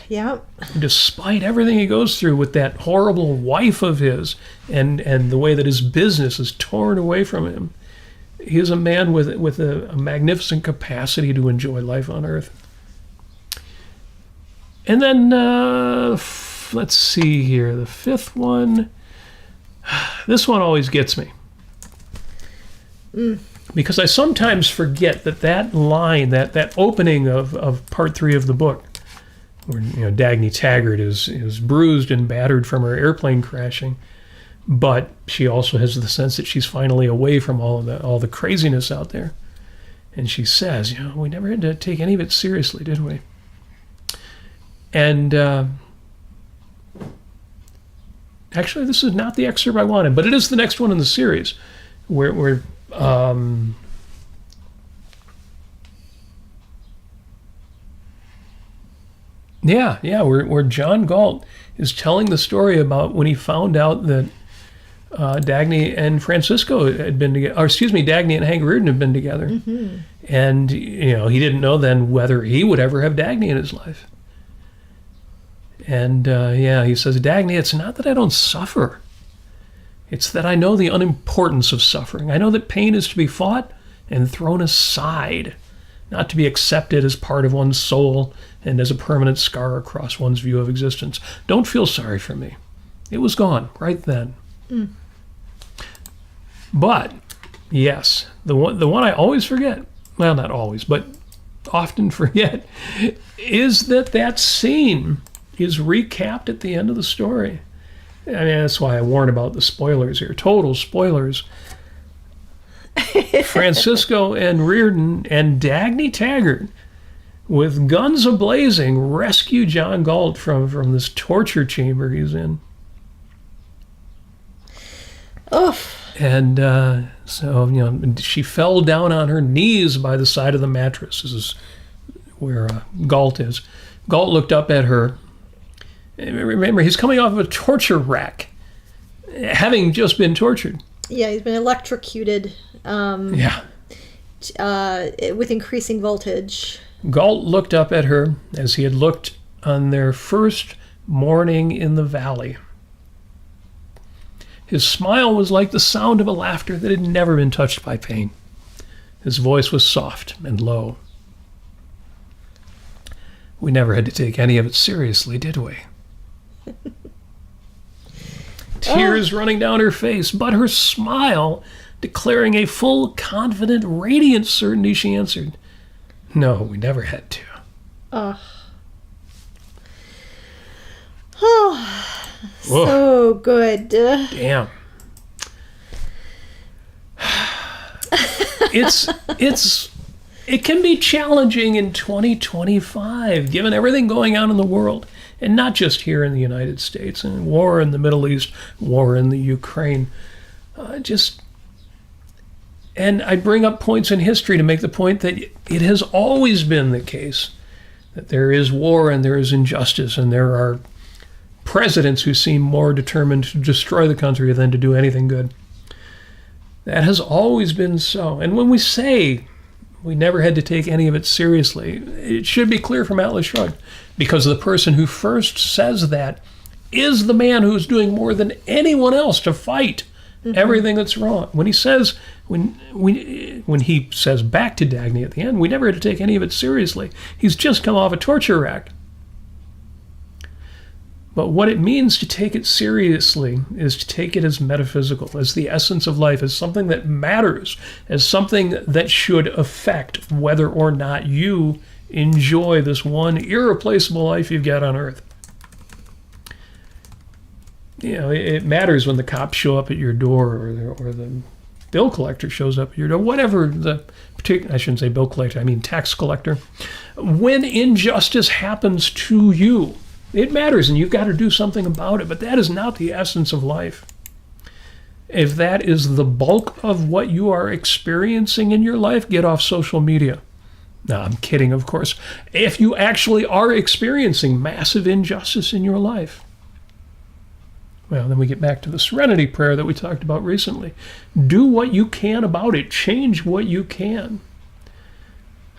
Yeah. Despite everything he goes through with that horrible wife of his and the way that his business is torn away from him, he is a man with a magnificent capacity to enjoy life on earth. And then, let's see here, the fifth one. This one always gets me. Because I sometimes forget that line, that opening of part 3 of the book, where Dagny Taggart is bruised and battered from her airplane crashing, but she also has the sense that she's finally away from all the craziness out there. And she says, we never had to take any of it seriously, did we? And actually, this is not the excerpt I wanted, but it is the next one in the series, where where John Galt is telling the story about when he found out that Dagny and Francisco had been together, or excuse me, Dagny and Hank Rearden had been together. Mm-hmm. And, he didn't know then whether he would ever have Dagny in his life. And, he says, "Dagny, it's not that I don't suffer. It's that I know the unimportance of suffering. I know that pain is to be fought and thrown aside, not to be accepted as part of one's soul and as a permanent scar across one's view of existence. Don't feel sorry for me. It was gone right then." But, yes, the one I always forget, well, not always, but often forget, is that scene is recapped at the end of the story. I mean, that's why I warn about the spoilers here. Total spoilers. Francisco and Rearden and Dagny Taggart, with guns a-blazing, rescue John Galt from this torture chamber he's in. Oof. And so, she fell down on her knees by the side of the mattress. This is where Galt is. Galt looked up at her. Remember, he's coming off of a torture rack, having just been tortured. Yeah, he's been electrocuted. With increasing voltage. Galt looked up at her as he had looked on their first morning in the valley. His smile was like the sound of a laughter that had never been touched by pain. His voice was soft and low. We never had to take any of it seriously, did we? Tears running down her face, but her smile, declaring a full, confident, radiant certainty, she answered, "No, we never had to." Oh, so good. Damn. It can be challenging in 2025, given everything going on in the world, and not just here in the United States, and war in the Middle East, war in the Ukraine. And I bring up points in history to make the point that it has always been the case that there is war and there is injustice, and there are presidents who seem more determined to destroy the country than to do anything good. That has always been so. And when we say we never had to take any of it seriously, it should be clear from Atlas Shrugged, because the person who first says that is the man who's doing more than anyone else to fight everything that's wrong. When he says, when he says back to Dagny at the end, we never had to take any of it seriously, he's just come off a torture rack. But what it means to take it seriously is to take it as metaphysical, as the essence of life, as something that matters, as something that should affect whether or not you enjoy this one irreplaceable life you've got on Earth. You know, it matters when the cops show up at your door, or the bill collector shows up at your door, whatever the particular, I shouldn't say bill collector, I mean tax collector. When injustice happens to you, it matters, and you've got to do something about it, but that is not the essence of life. If that is the bulk of what you are experiencing in your life, get off social media. No, I'm kidding, of course. If you actually are experiencing massive injustice in your life, well, then we get back to the serenity prayer that we talked about recently. Do what you can about it. Change what you can.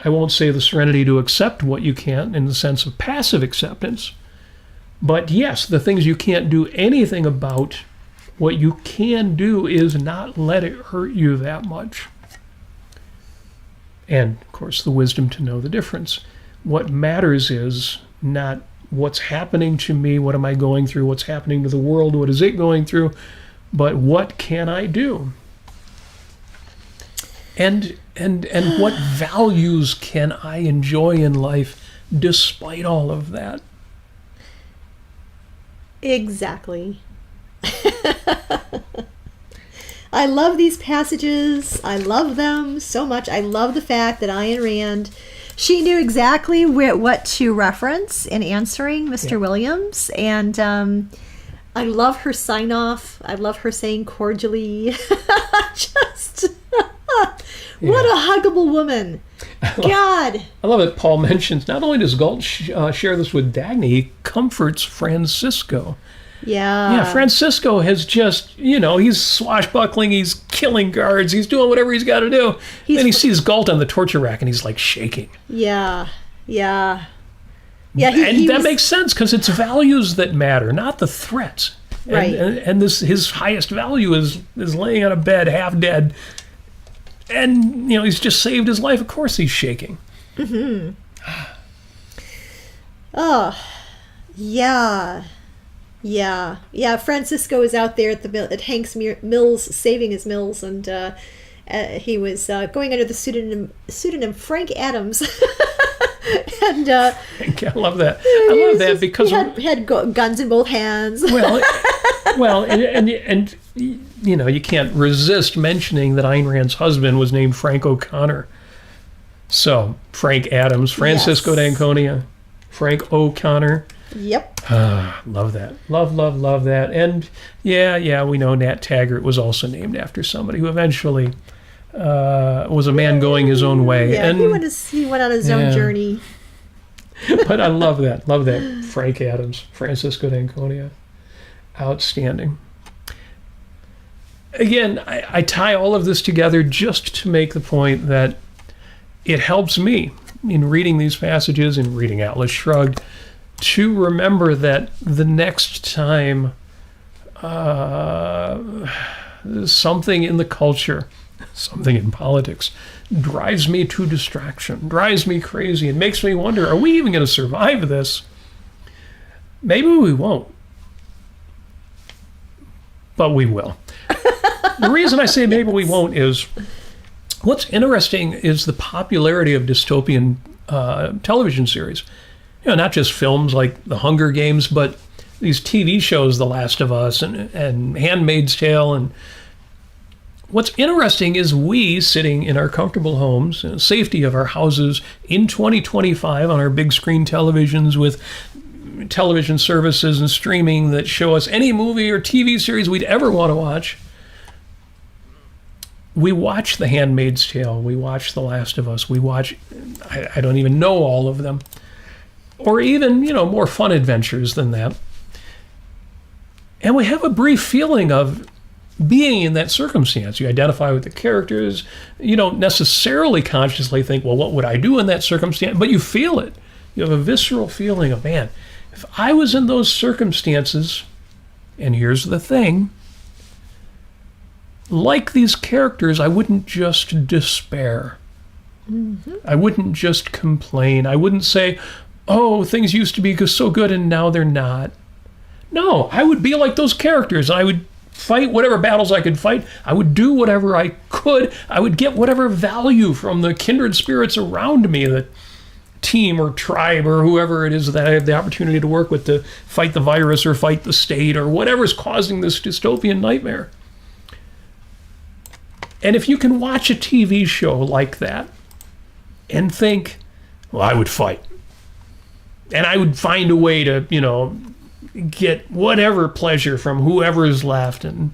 I won't say the serenity to accept what you can in the sense of passive acceptance. But yes, the things you can't do anything about, what you can do is not let it hurt you that much. And, of course, the wisdom to know the difference. What matters is not what's happening to me, what am I going through, what's happening to the world, what is it going through, but what can I do? And what values can I enjoy in life despite all of that? Exactly. I love these passages. I love them so much. I love the fact that Ayn Rand, she knew exactly what to reference in answering Mr. Williams. And I love her sign off. I love her saying cordially. Just what a huggable woman. God. I love that Paul mentions, not only does Galt share this with Dagny, he comforts Francisco. Yeah, Francisco has just, he's swashbuckling, he's killing guards, he's doing whatever he's got to do. Then he sees Galt on the torture rack and he's like shaking. Yeah. And that makes sense, because it's values that matter, not the threats. Right. And this, his highest value is laying on a bed, half dead. And, he's just saved his life. Of course he's shaking. Mm-hmm. Oh, yeah. Yeah, Francisco is out there at Hank's Mills, saving his mills, and he was going under the pseudonym Frank Adams. And I love that. I love that because he had guns in both hands. Well, and you can't resist mentioning that Ayn Rand's husband was named Frank O'Connor. So Frank Adams, Francisco d'Anconia, Frank O'Connor. Yep. Love that. Love that. And yeah, we know Nat Taggart was also named after somebody who eventually was a man going his own way. Yeah, and he went on his own journey. But I love that. Love that. Frank Adams, Francisco d'Anconia. Outstanding. Again, I tie all of this together just to make the point that it helps me in reading these passages and reading Atlas Shrugged to remember that the next time something in the culture, something in politics drives me to distraction, drives me crazy, and makes me wonder, are we even going to survive this? Maybe we won't. But we will. The reason I say maybe we won't is what's interesting is the popularity of dystopian television series. Not just films like The Hunger Games, but these TV shows, The Last of Us and Handmaid's Tale. And what's interesting is we, sitting in our comfortable homes, in the safety of our houses in 2025 on our big screen televisions with television services and streaming that show us any movie or TV series we'd ever want to watch. We watch The Handmaid's Tale. We watch The Last of Us. We watch, I don't even know all of them. Or even, more fun adventures than that. And we have a brief feeling of being in that circumstance. You identify with the characters. You don't necessarily consciously think, well, what would I do in that circumstance? But you feel it. You have a visceral feeling of, man, if I was in those circumstances, and here's the thing, like these characters, I wouldn't just despair. Mm-hmm. I wouldn't just complain. I wouldn't say, oh, things used to be so good and now they're not. No, I would be like those characters. I would fight whatever battles I could fight. I would do whatever I could. I would get whatever value from the kindred spirits around me, the team or tribe or whoever it is that I have the opportunity to work with to fight the virus or fight the state or whatever's causing this dystopian nightmare. And if you can watch a TV show like that and think, well, I would fight. And I would find a way to, get whatever pleasure from whoever is left and,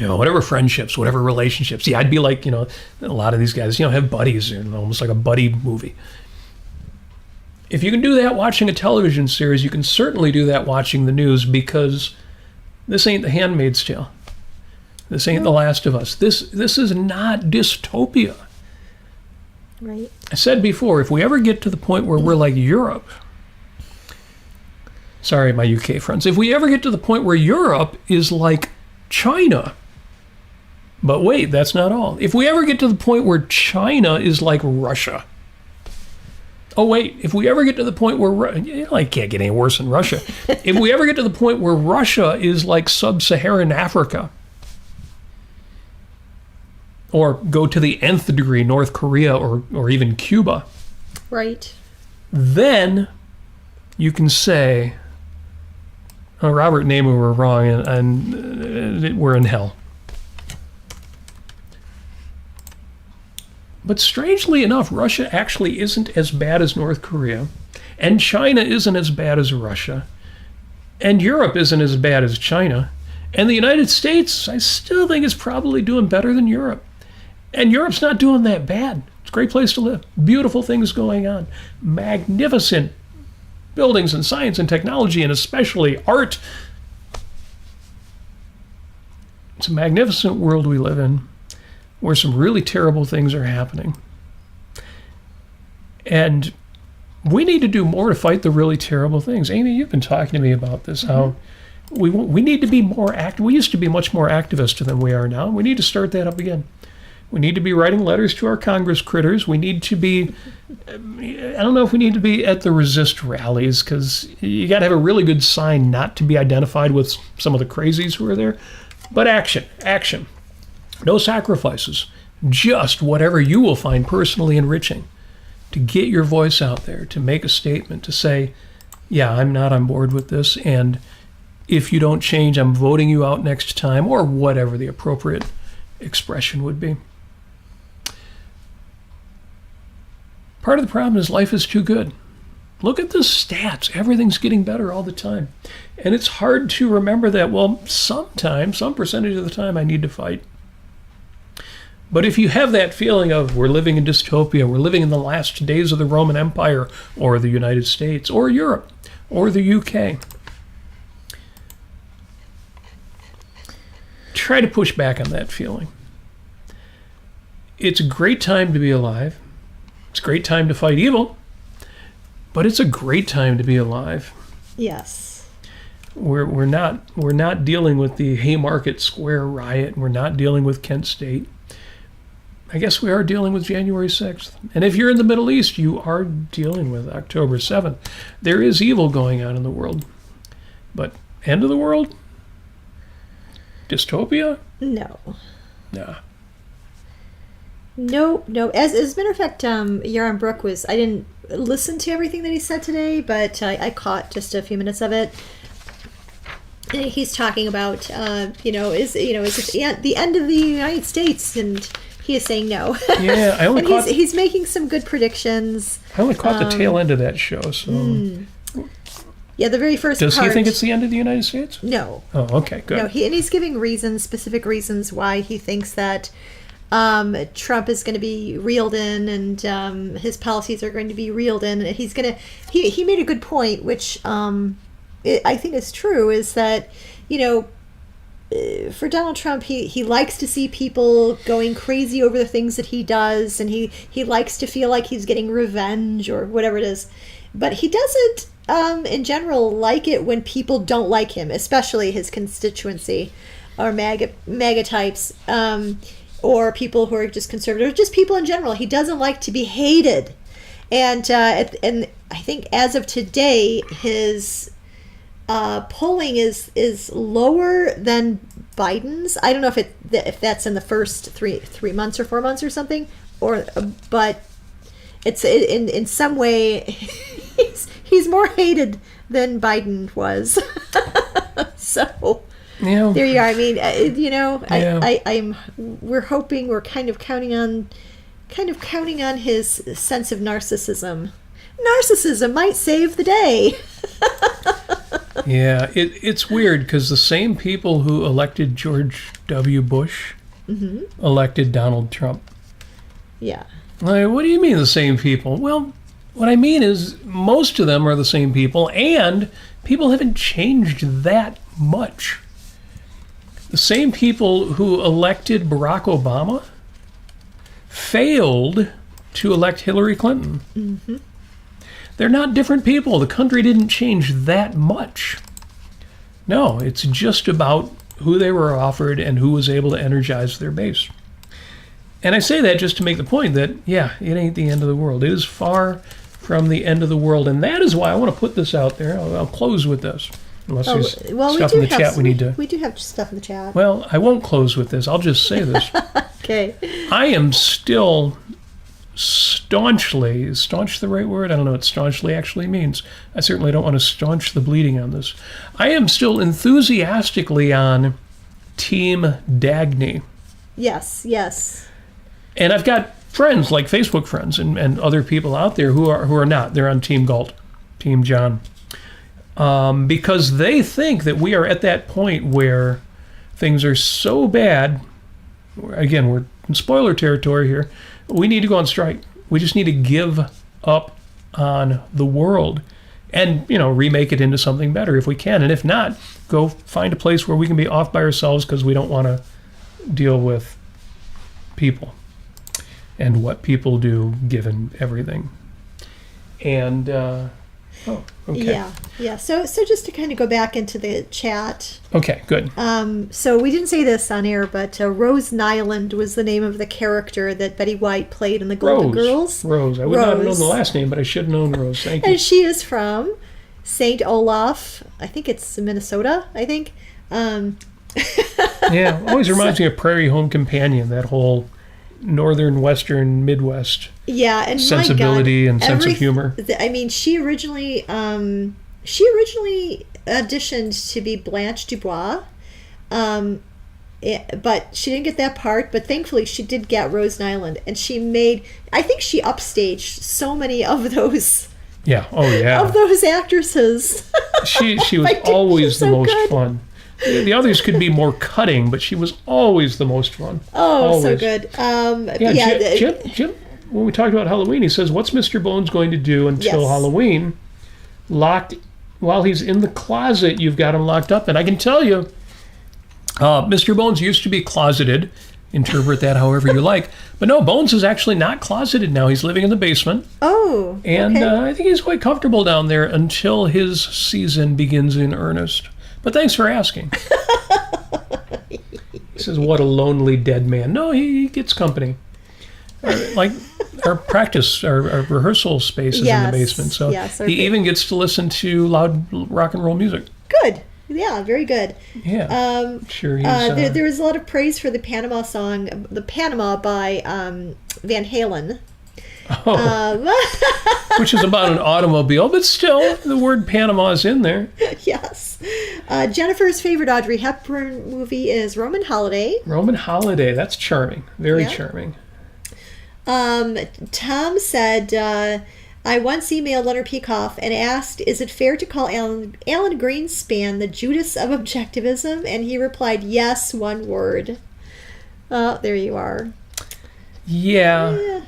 whatever friendships, whatever relationships. Yeah, I'd be like, a lot of these guys, have buddies, almost like a buddy movie. If you can do that watching a television series, you can certainly do that watching the news, because this ain't The Handmaid's Tale. This ain't The Last of Us. This is not dystopia. Right. I said before, if we ever get to the point where we're like Europe, sorry, my UK friends, if we ever get to the point where Europe is like China, but wait, that's not all. If we ever get to the point where China is like Russia, oh wait, if we ever get to the point where, it can't get any worse than Russia. If we ever get to the point where Russia is like sub-Saharan Africa, or go to the nth degree, North Korea or even Cuba. Right. Then you can say, oh, Robert and Amy were wrong and we're in hell. But strangely enough, Russia actually isn't as bad as North Korea, and China isn't as bad as Russia, and Europe isn't as bad as China, and the United States, I still think, is probably doing better than Europe. And Europe's not doing that bad. It's a great place to live. Beautiful things going on. Magnificent buildings and science and technology, and especially art. It's a magnificent world we live in, where some really terrible things are happening. And we need to do more to fight the really terrible things. Amy, you've been talking to me about this, how we need to be more active. We used to be much more activist than we are now. We need to start that up again. We need to be writing letters to our Congress critters. We need to be, I don't know if we need to be at the resist rallies, because you got to have a really good sign not to be identified with some of the crazies who are there. But action. No sacrifices. Just whatever you will find personally enriching. To get your voice out there, to make a statement, to say, yeah, I'm not on board with this, and if you don't change, I'm voting you out next time, or whatever the appropriate expression would be. Part of the problem is life is too good. Look at the stats. Everything's getting better all the time. And it's hard to remember that, well, sometimes, some percentage of the time, I need to fight. But if you have that feeling of we're living in dystopia, we're living in the last days of the Roman Empire, or the United States, or Europe, or the UK, try to push back on that feeling. It's a great time to be alive. It's a great time to fight evil, but it's a great time to be alive. Yes. We're not dealing with the Haymarket Square riot. We're not dealing with Kent State. I guess we are dealing with January 6th. And if you're in the Middle East, you are dealing with October 7th. There is evil going on in the world. But end of the world? Dystopia? No. Nah. No. As a matter of fact, Yaron Brook I didn't listen to everything that he said today, but I caught just a few minutes of it. And he's talking about, is it the end of the United States? And he is saying no. Yeah, I only and he's making some good predictions. I only caught the tail end of that show, so... Yeah, the very first Does part. he think it's the end of the United States? No. Oh, okay, good. No, he's giving specific reasons why he thinks that Trump is going to be reeled in, and his policies are going to be reeled in. And he made a good point, which I think is true, is that, for Donald Trump, he likes to see people going crazy over the things that he does, and he likes to feel like he's getting revenge or whatever it is. But he doesn't, in general, like it when people don't like him, especially his constituency or MAGA types, or people who are just conservative, or just people in general. He doesn't like to be hated. And I think as of today, his polling is lower than Biden's. I don't know if that's in the first three months or 4 months or something, but it's in some way he's more hated than Biden was. So yeah. There you are. I mean, Yeah. we're hoping, we're kind of counting on his sense of narcissism. Narcissism might save the day. Yeah, it's weird because the same people who elected George W. Bush elected Donald Trump. Yeah. Like, what do you mean the same people? Well, what I mean is most of them are the same people, and people haven't changed that much. The same people who elected Barack Obama failed to elect Hillary Clinton. Mm-hmm. They're not different people. The country didn't change that much. No, it's just about who they were offered and who was able to energize their base. And I say that just to make the point that, yeah, it ain't the end of the world. It is far from the end of the world. And that is why I want to put this out there. I'll close with this. Unless there's stuff in the chat we need to... We do have stuff in the chat. Well, I won't close with this. I'll just say this. Okay. I am still staunchly, is staunch the right word? I don't know what staunchly actually means. I certainly don't want to staunch the bleeding on this. I am still enthusiastically on Team Dagny. Yes. And I've got friends, like Facebook friends and other people out there who are not. They're on Team Galt, Team John. Because they think that we are at that point where things are so bad. Again, we're in spoiler territory here. We need to go on strike. We just need to give up on the world and, remake it into something better if we can. And if not, go find a place where we can be off by ourselves because we don't want to deal with people and what people do given everything. And, okay. Yeah. So just to kind of go back into the chat. Okay, good. So we didn't say this on air, but Rose Nyland was the name of the character that Betty White played in the Golden Girls. Rose. I would not have known the last name, but I should have known Rose. Thank you. And she is from St. Olaf. I think it's Minnesota, Yeah, always reminds me of Prairie Home Companion, that whole northern, western, Midwest and sensibility and sense of humor. I mean, she originally auditioned to be Blanche Dubois, but she didn't get that part. But thankfully, she did get Rose Nyland, and I think she upstaged so many of those. Yeah. Oh yeah. Of those actresses. She was always the most fun. The others could be more cutting, but she was always the most fun. Oh, always. So good. Jim, when we talked about Halloween, he says, what's Mr. Bones going to do until Halloween? While he's in the closet, you've got him locked up. And I can tell you, Mr. Bones used to be closeted. Interpret that however you like. But no, Bones is actually not closeted now. He's living in the basement. Oh, And I think he's quite comfortable down there until his season begins in earnest. But thanks for asking. He says, what a lonely dead man. No, he gets company. Our practice, our rehearsal space is in the basement. So he even gets to listen to loud rock and roll music. Good. Yeah, very good. Yeah. Sure. There was a lot of praise for the Panama song, the Panama by Van Halen. Which is about an automobile, but still, the word Panama is in there. Yes. Jennifer's favorite Audrey Hepburn movie is Roman Holiday. Roman Holiday. That's charming. Very charming. Tom said, I once emailed Leonard Peikoff and asked, is it fair to call Alan Greenspan the Judas of objectivism? And he replied, yes, one word. Oh, there you are. Yeah.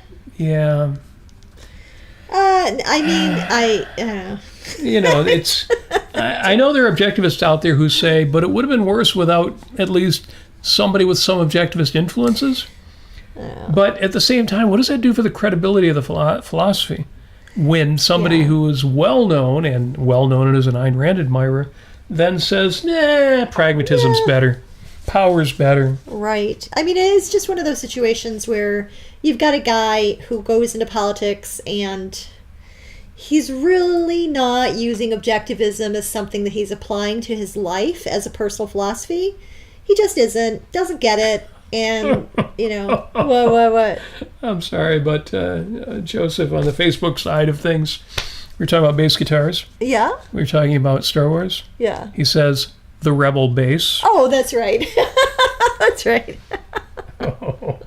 It's. I know there are objectivists out there who say, but it would have been worse without at least somebody with some objectivist influences. But at the same time, what does that do for the credibility of the philosophy? When somebody who is well-known as an Ayn Rand admirer then says, pragmatism's better. Power's better. Right. I mean, it is just one of those situations where you've got a guy who goes into politics and he's really not using objectivism as something that he's applying to his life as a personal philosophy. He just doesn't get it. And, what? I'm sorry, but Joseph, on the Facebook side of things, we're talking about bass guitars. Yeah. We're talking about Star Wars. Yeah. He says, the Rebel bass. Oh, that's right. That's right. Oh,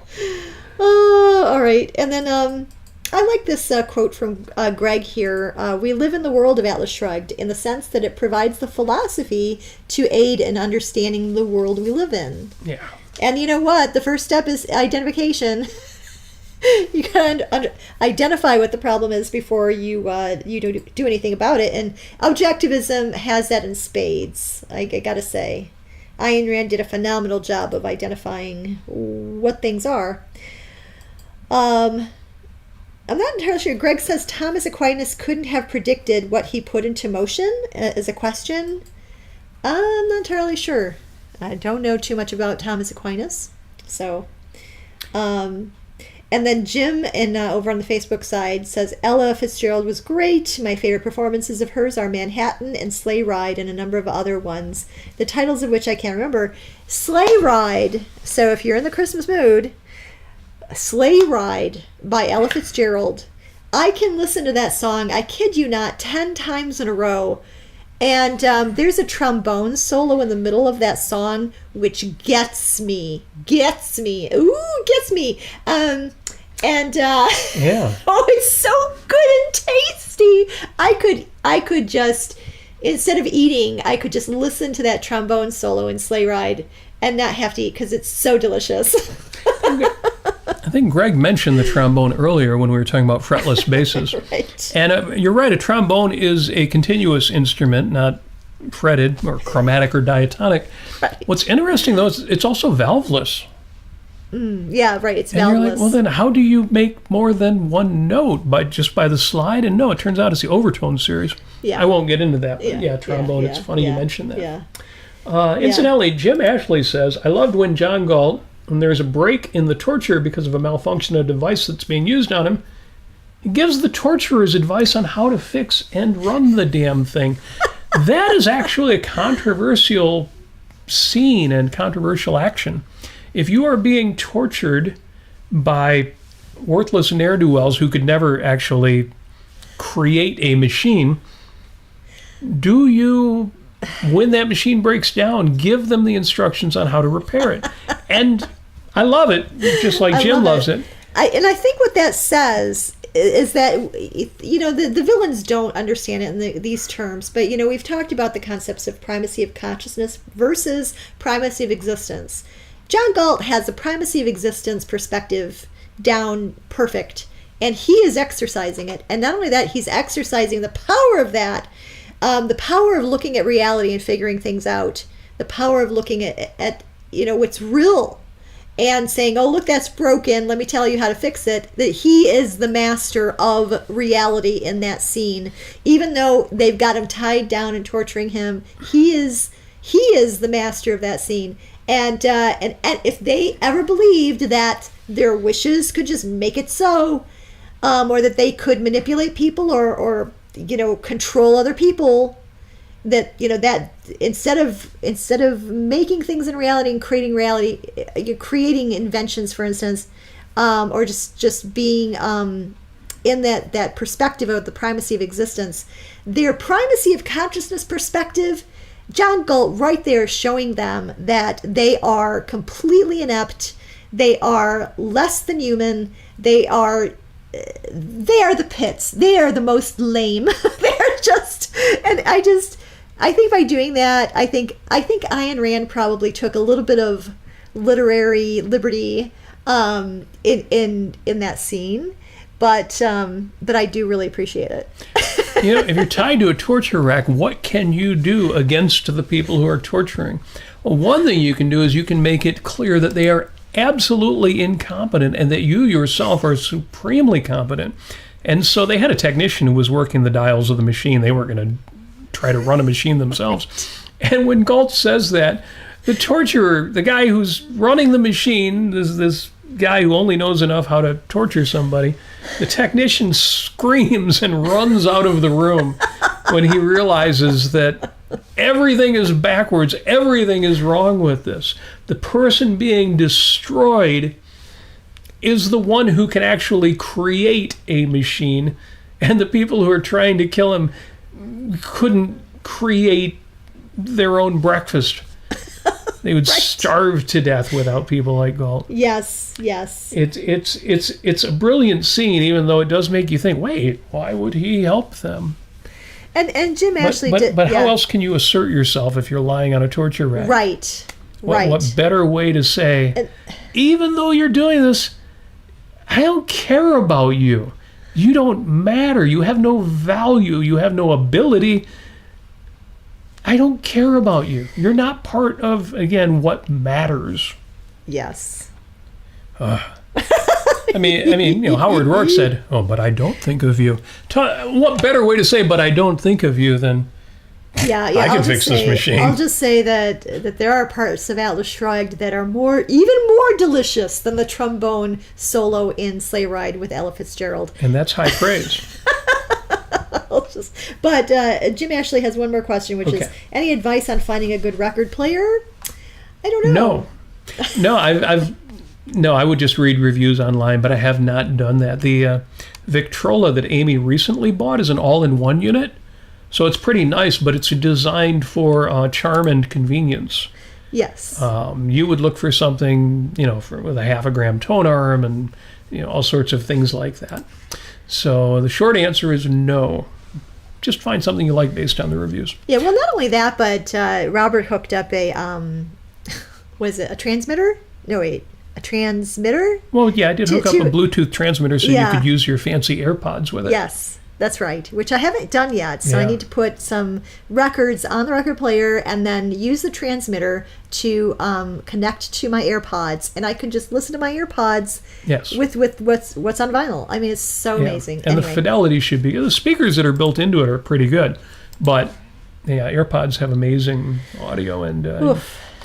all right. And then I like this quote from Greg here. We live in the world of Atlas Shrugged in the sense that it provides the philosophy to aid in understanding the world we live in. Yeah. And you know what? The first step is identification. You gotta identify what the problem is before you do anything about it. And objectivism has that in spades. I gotta say, Ayn Rand did a phenomenal job of identifying what things are. I'm not entirely sure. Greg says Thomas Aquinas couldn't have predicted what he put into motion as a question. I'm not entirely sure. I don't know too much about Thomas Aquinas. So, and then Jim over on the Facebook side says, Ella Fitzgerald was great. My favorite performances of hers are Manhattan and Sleigh Ride and a number of other ones, the titles of which I can't remember. Sleigh Ride. So if you're in the Christmas mood, Sleigh Ride by Ella Fitzgerald. I can listen to that song, I kid you not, 10 times in a row. And there's a trombone solo in the middle of that song, which gets me. Ooh, gets me. Oh, it's so good and tasty. I could just, instead of eating, I could just listen to that trombone solo in Sleigh Ride and not have to eat because it's so delicious. I think Greg mentioned the trombone earlier when we were talking about fretless basses. Right. And you're right, a trombone is a continuous instrument, not fretted or chromatic or diatonic. Right. What's interesting, though, is it's also valveless. Yeah, right, it's and valveless. You're like, well, then how do you make more than one note? Just by the slide? And no, it turns out it's the overtone series. Yeah. I won't get into that. But trombone, it's funny you mentioned that. Yeah. Incidentally, Jim Ashley says, I loved when John Galt, when there's a break in the torture because of a malfunction of a device that's being used on him, he gives the torturers advice on how to fix and run the damn thing. That is actually a controversial scene and controversial action. If you are being tortured by worthless ne'er-do-wells who could never actually create a machine, do you, when that machine breaks down, give them the instructions on how to repair it? And I love it, just like Jim loves it. I think what that says is that, the villains don't understand it in these terms, but, we've talked about the concepts of primacy of consciousness versus primacy of existence. John Galt has the primacy of existence perspective down perfect, and he is exercising it. And not only that, he's exercising the power of that, the power of looking at reality and figuring things out, the power of looking at what's real and saying, oh, look, that's broken, let me tell you how to fix it. That he is the master of reality in that scene. Even though they've got him tied down and torturing him, he is he is the master of that scene. And if they ever believed that their wishes could just make it so, or that they could manipulate people or control other people, that that instead of making things in reality and creating reality, you're creating inventions, for instance, or just being in that perspective of the primacy of existence, their primacy of consciousness perspective. John Galt right there showing them that they are completely inept, they are less than human, they are the pits, they are the most lame. They're just, and I think by doing that, I think Ayn Rand probably took a little bit of literary liberty in that scene, but I do really appreciate it. If you're tied to a torture rack, what can you do against the people who are torturing? Well, one thing you can do is you can make it clear that they are absolutely incompetent and that you yourself are supremely competent. And so they had a technician who was working the dials of the machine. They weren't going to try to run a machine themselves. And when Galt says that, the torturer, the guy who's running the machine, this guy who only knows enough how to torture somebody, the technician screams and runs out of the room when he realizes that everything is backwards, everything is wrong with this. The person being destroyed is the one who can actually create a machine, and the people who are trying to kill him couldn't create their own breakfast. They would starve to death without people like Galt. Yes. It's a brilliant scene, even though it does make you think, wait, why would he help them? And Jim Ashley did. But how else can you assert yourself if you're lying on a torture rack? Right. What better way to say, even though you're doing this, I don't care about you. You don't matter. You have no value. You have no ability. I don't care about you. You're not part of, again, what matters. Yes. I mean, Howard Rourke said, "Oh, but I don't think of you." What better way to say "but I don't think of you" than I can fix this machine? I'll just say that there are parts of Atlas Shrugged that are even more delicious than the trombone solo in Sleigh Ride with Ella Fitzgerald. And that's high praise. But Jim Ashley has one more question, which is, any advice on finding a good record player? I don't know. No, I would just read reviews online, but I have not done that. The Victrola that Amy recently bought is an all-in-one unit, so it's pretty nice, but it's designed for charm and convenience. Yes. You would look for something, with a 0.5 gram tone arm and all sorts of things like that. So the short answer is no. Just find something you like based on the reviews. Yeah, well, not only that, but Robert hooked up a transmitter? No, wait. A transmitter? Well, yeah, I did hook up a Bluetooth transmitter so you could use your fancy AirPods with it. Yes, that's right, which I haven't done yet. So I need to put some records on the record player and then use the transmitter to connect to my AirPods, and I can just listen to my AirPods with what's on vinyl. I mean, it's so amazing. And the fidelity should be... The speakers that are built into it are pretty good, but AirPods have amazing audio, and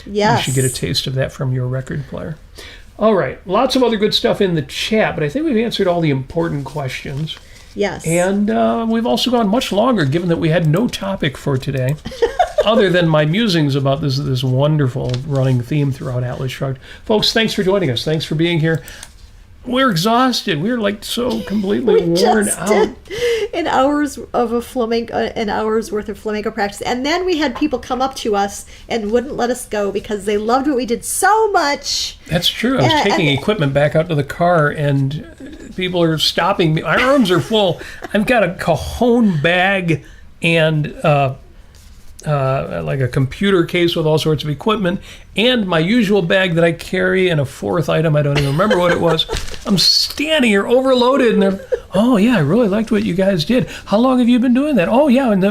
you should get a taste of that from your record player. All right, lots of other good stuff in the chat, but I think we've answered all the important questions. Yes. And we've also gone much longer, given that we had no topic for today, other than my musings about this wonderful running theme throughout Atlas Shrugged. Folks, thanks for joining us. Thanks for being here. We're exhausted. We're so completely worn out. Did an hour's worth of flamenco practice, and then we had people come up to us and wouldn't let us go because they loved what we did so much. That's true. I was taking equipment back out to the car, and people are stopping me. My arms are full. I've got a cajon bag and like a computer case with all sorts of equipment, and my usual bag that I carry, and a fourth item, I don't even remember what it was. I'm standing here overloaded, and they're, "Oh yeah, I really liked what you guys did. How long have you been doing that?" "Oh yeah." And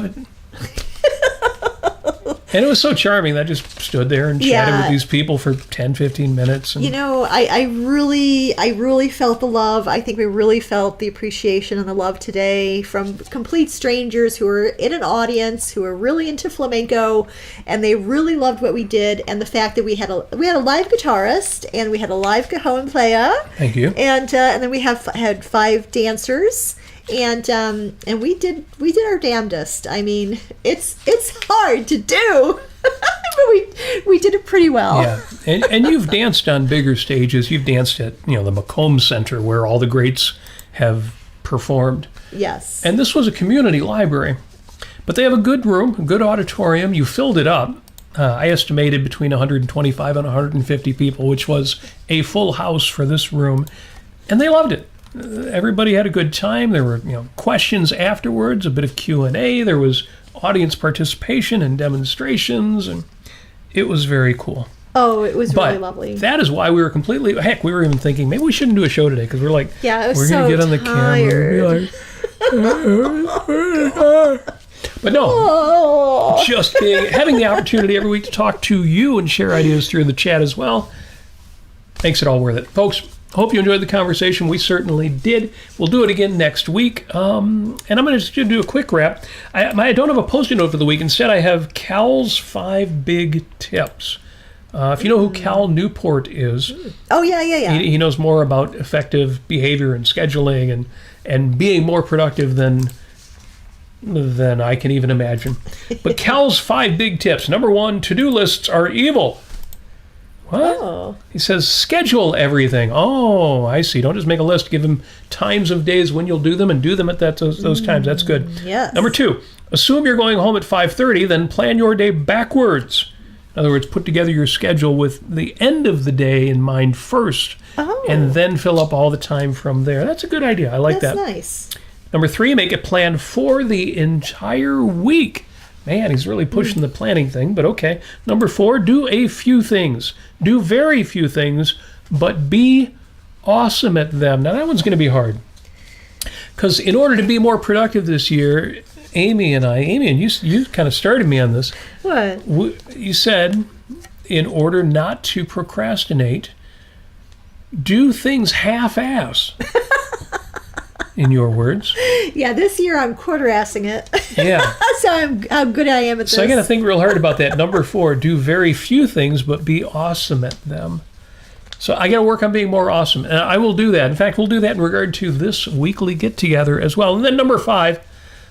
And it was so charming. I just stood there and chatted with these people for 10, 15 minutes. And I really felt the love. I think we really felt the appreciation and the love today from complete strangers who were in an audience, who were really into flamenco, and they really loved what we did. And the fact that we had a live guitarist and we had a live cajon player. Thank you. And then we had 5 dancers. And we did our damnedest. I mean, it's hard to do, but we did it pretty well. Yeah, and you've danced on bigger stages. You've danced at the Macomb Center where all the greats have performed. Yes. And this was a community library, but they have a good room, a good auditorium. You filled it up. I estimated between 125 and 150 people, which was a full house for this room, and they loved it. Everybody had a good time. There were questions afterwards, a bit of Q&A. There was audience participation and demonstrations, and it was very cool. Oh, it was really lovely. That is why we were we were even thinking maybe we shouldn't do a show today because we're like, we're going to get on the camera and be like, but no, just having the opportunity every week to talk to you and share ideas through the chat as well makes it all worth it. Folks, hope you enjoyed the conversation. We certainly did. We'll do it again next week. And I'm going to just do a quick wrap. I don't have a Post-it note for the week. Instead, I have Cal's 5 big tips. If you know who Cal Newport is. Oh, yeah. He knows more about effective behavior and scheduling and being more productive than I can even imagine. But Cal's 5 big tips. Number 1, to-do lists are evil. What? Oh. He says, schedule everything. Oh, I see. Don't just make a list. Give him times of days when you'll do them and do them at those times. That's good. Yes. Number 2, assume you're going home at 5:30, then plan your day backwards. In other words, put together your schedule with the end of the day in mind first, and then fill up all the time from there. That's a good idea. I like that. That's nice. Number 3, make a plan for the entire week. Man, he's really pushing the planning thing, but okay. Number 4, do a few things. Do very few things, but be awesome at them. Now, that one's going to be hard. Because in order to be more productive this year, Amy and you kind of started me on this. What? You said, in order not to procrastinate, do things half-ass. In your words. Yeah, this year I'm quarter-assing it. Yeah. So how good I am at this. So I got to think real hard about that. Number 4, do very few things, but be awesome at them. So I got to work on being more awesome. And I will do that. In fact, we'll do that in regard to this weekly get-together as well. And then number 5,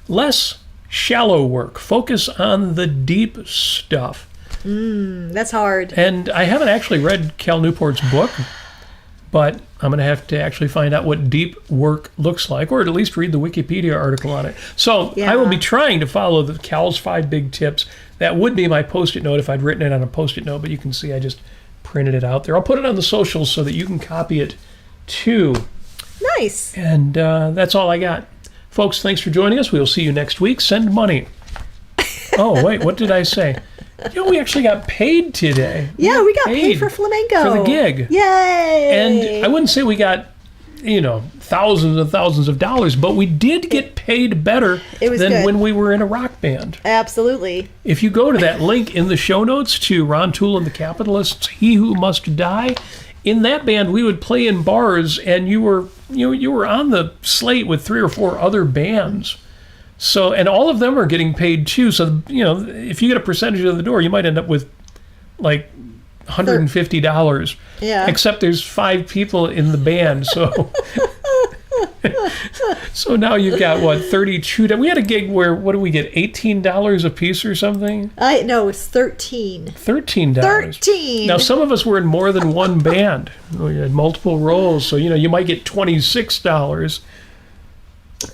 less shallow work. Focus on the deep stuff. That's hard. And I haven't actually read Cal Newport's book, but I'm going to have to actually find out what deep work looks like, or at least read the Wikipedia article on it. So I will be trying to follow the Cal's 5 big tips. That would be my Post-it note if I'd written it on a Post-it note, but you can see I just printed it out there. I'll put it on the socials so that you can copy it too. Nice. And that's all I got. Folks, thanks for joining us. We'll see you next week. Send money. Oh, wait, what did I say? We actually got paid today. Yeah, we got paid for flamenco. For the gig. Yay! And I wouldn't say we got, thousands and thousands of dollars, but we did get paid better than good. When we were in a rock band. Absolutely. If you go to that link in the show notes to Ron Toole and the Capitalists, He Who Must Die, in that band we would play in bars, and you were on the slate with 3 or 4 other bands. So, and all of them are getting paid too. So, if you get a percentage of the door, you might end up with like $150. Yeah. Except there's 5 people in the band. So, so now you've got what, 32. We had a gig where, what do we get? $18 a piece or something? No, it's $13. $13. 13. Now, some of us were in more than one band. We had multiple roles. So, you might get $26.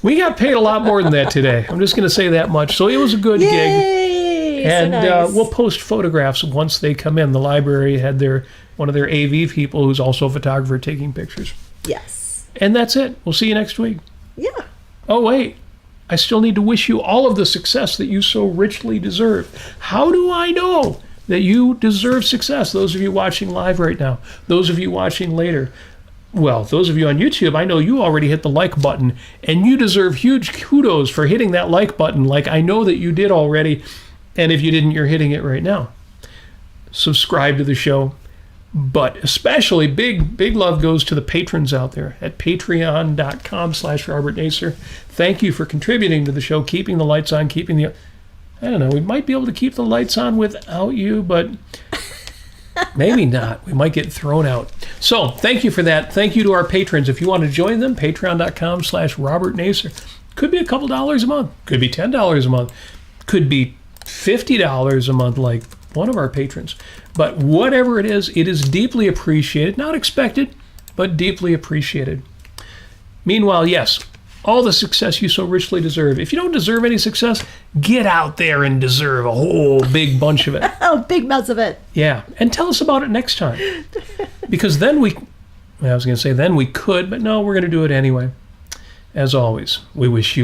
We got paid a lot more than that today. I'm just going to say that much. So it was a good gig. And so nice. We'll post photographs once they come in. The library had one of their AV people who's also a photographer taking pictures. Yes. And that's it. We'll see you next week. Yeah. Oh, wait. I still need to wish you all of the success that you so richly deserve. How do I know that you deserve success? Those of you watching live right now. Those of you watching later. Well, those of you on YouTube, I know you already hit the like button, and you deserve huge kudos for hitting that like button like I know that you did already. And if you didn't, you're hitting it right now. Subscribe to the show. But especially big love goes to the patrons out there at patreon.com/Robert Nasir. Thank you for contributing to the show, keeping the lights on, I don't know, we might be able to keep the lights on without you, but maybe not. We might get thrown out. So thank you for that. Thank you to our patrons. If you want to join them, patreon.com/Robert Nasir. Could be a couple dollars a month. Could be $10 a month. Could be $50 a month like one of our patrons. But whatever it is deeply appreciated. Not expected, but deeply appreciated. Meanwhile, yes, all the success you so richly deserve. If you don't deserve any success, get out there and deserve a whole big bunch of it. Oh, big mess of it. Yeah, and tell us about it next time. Because then we could, but no, we're going to do it anyway. As always, we wish you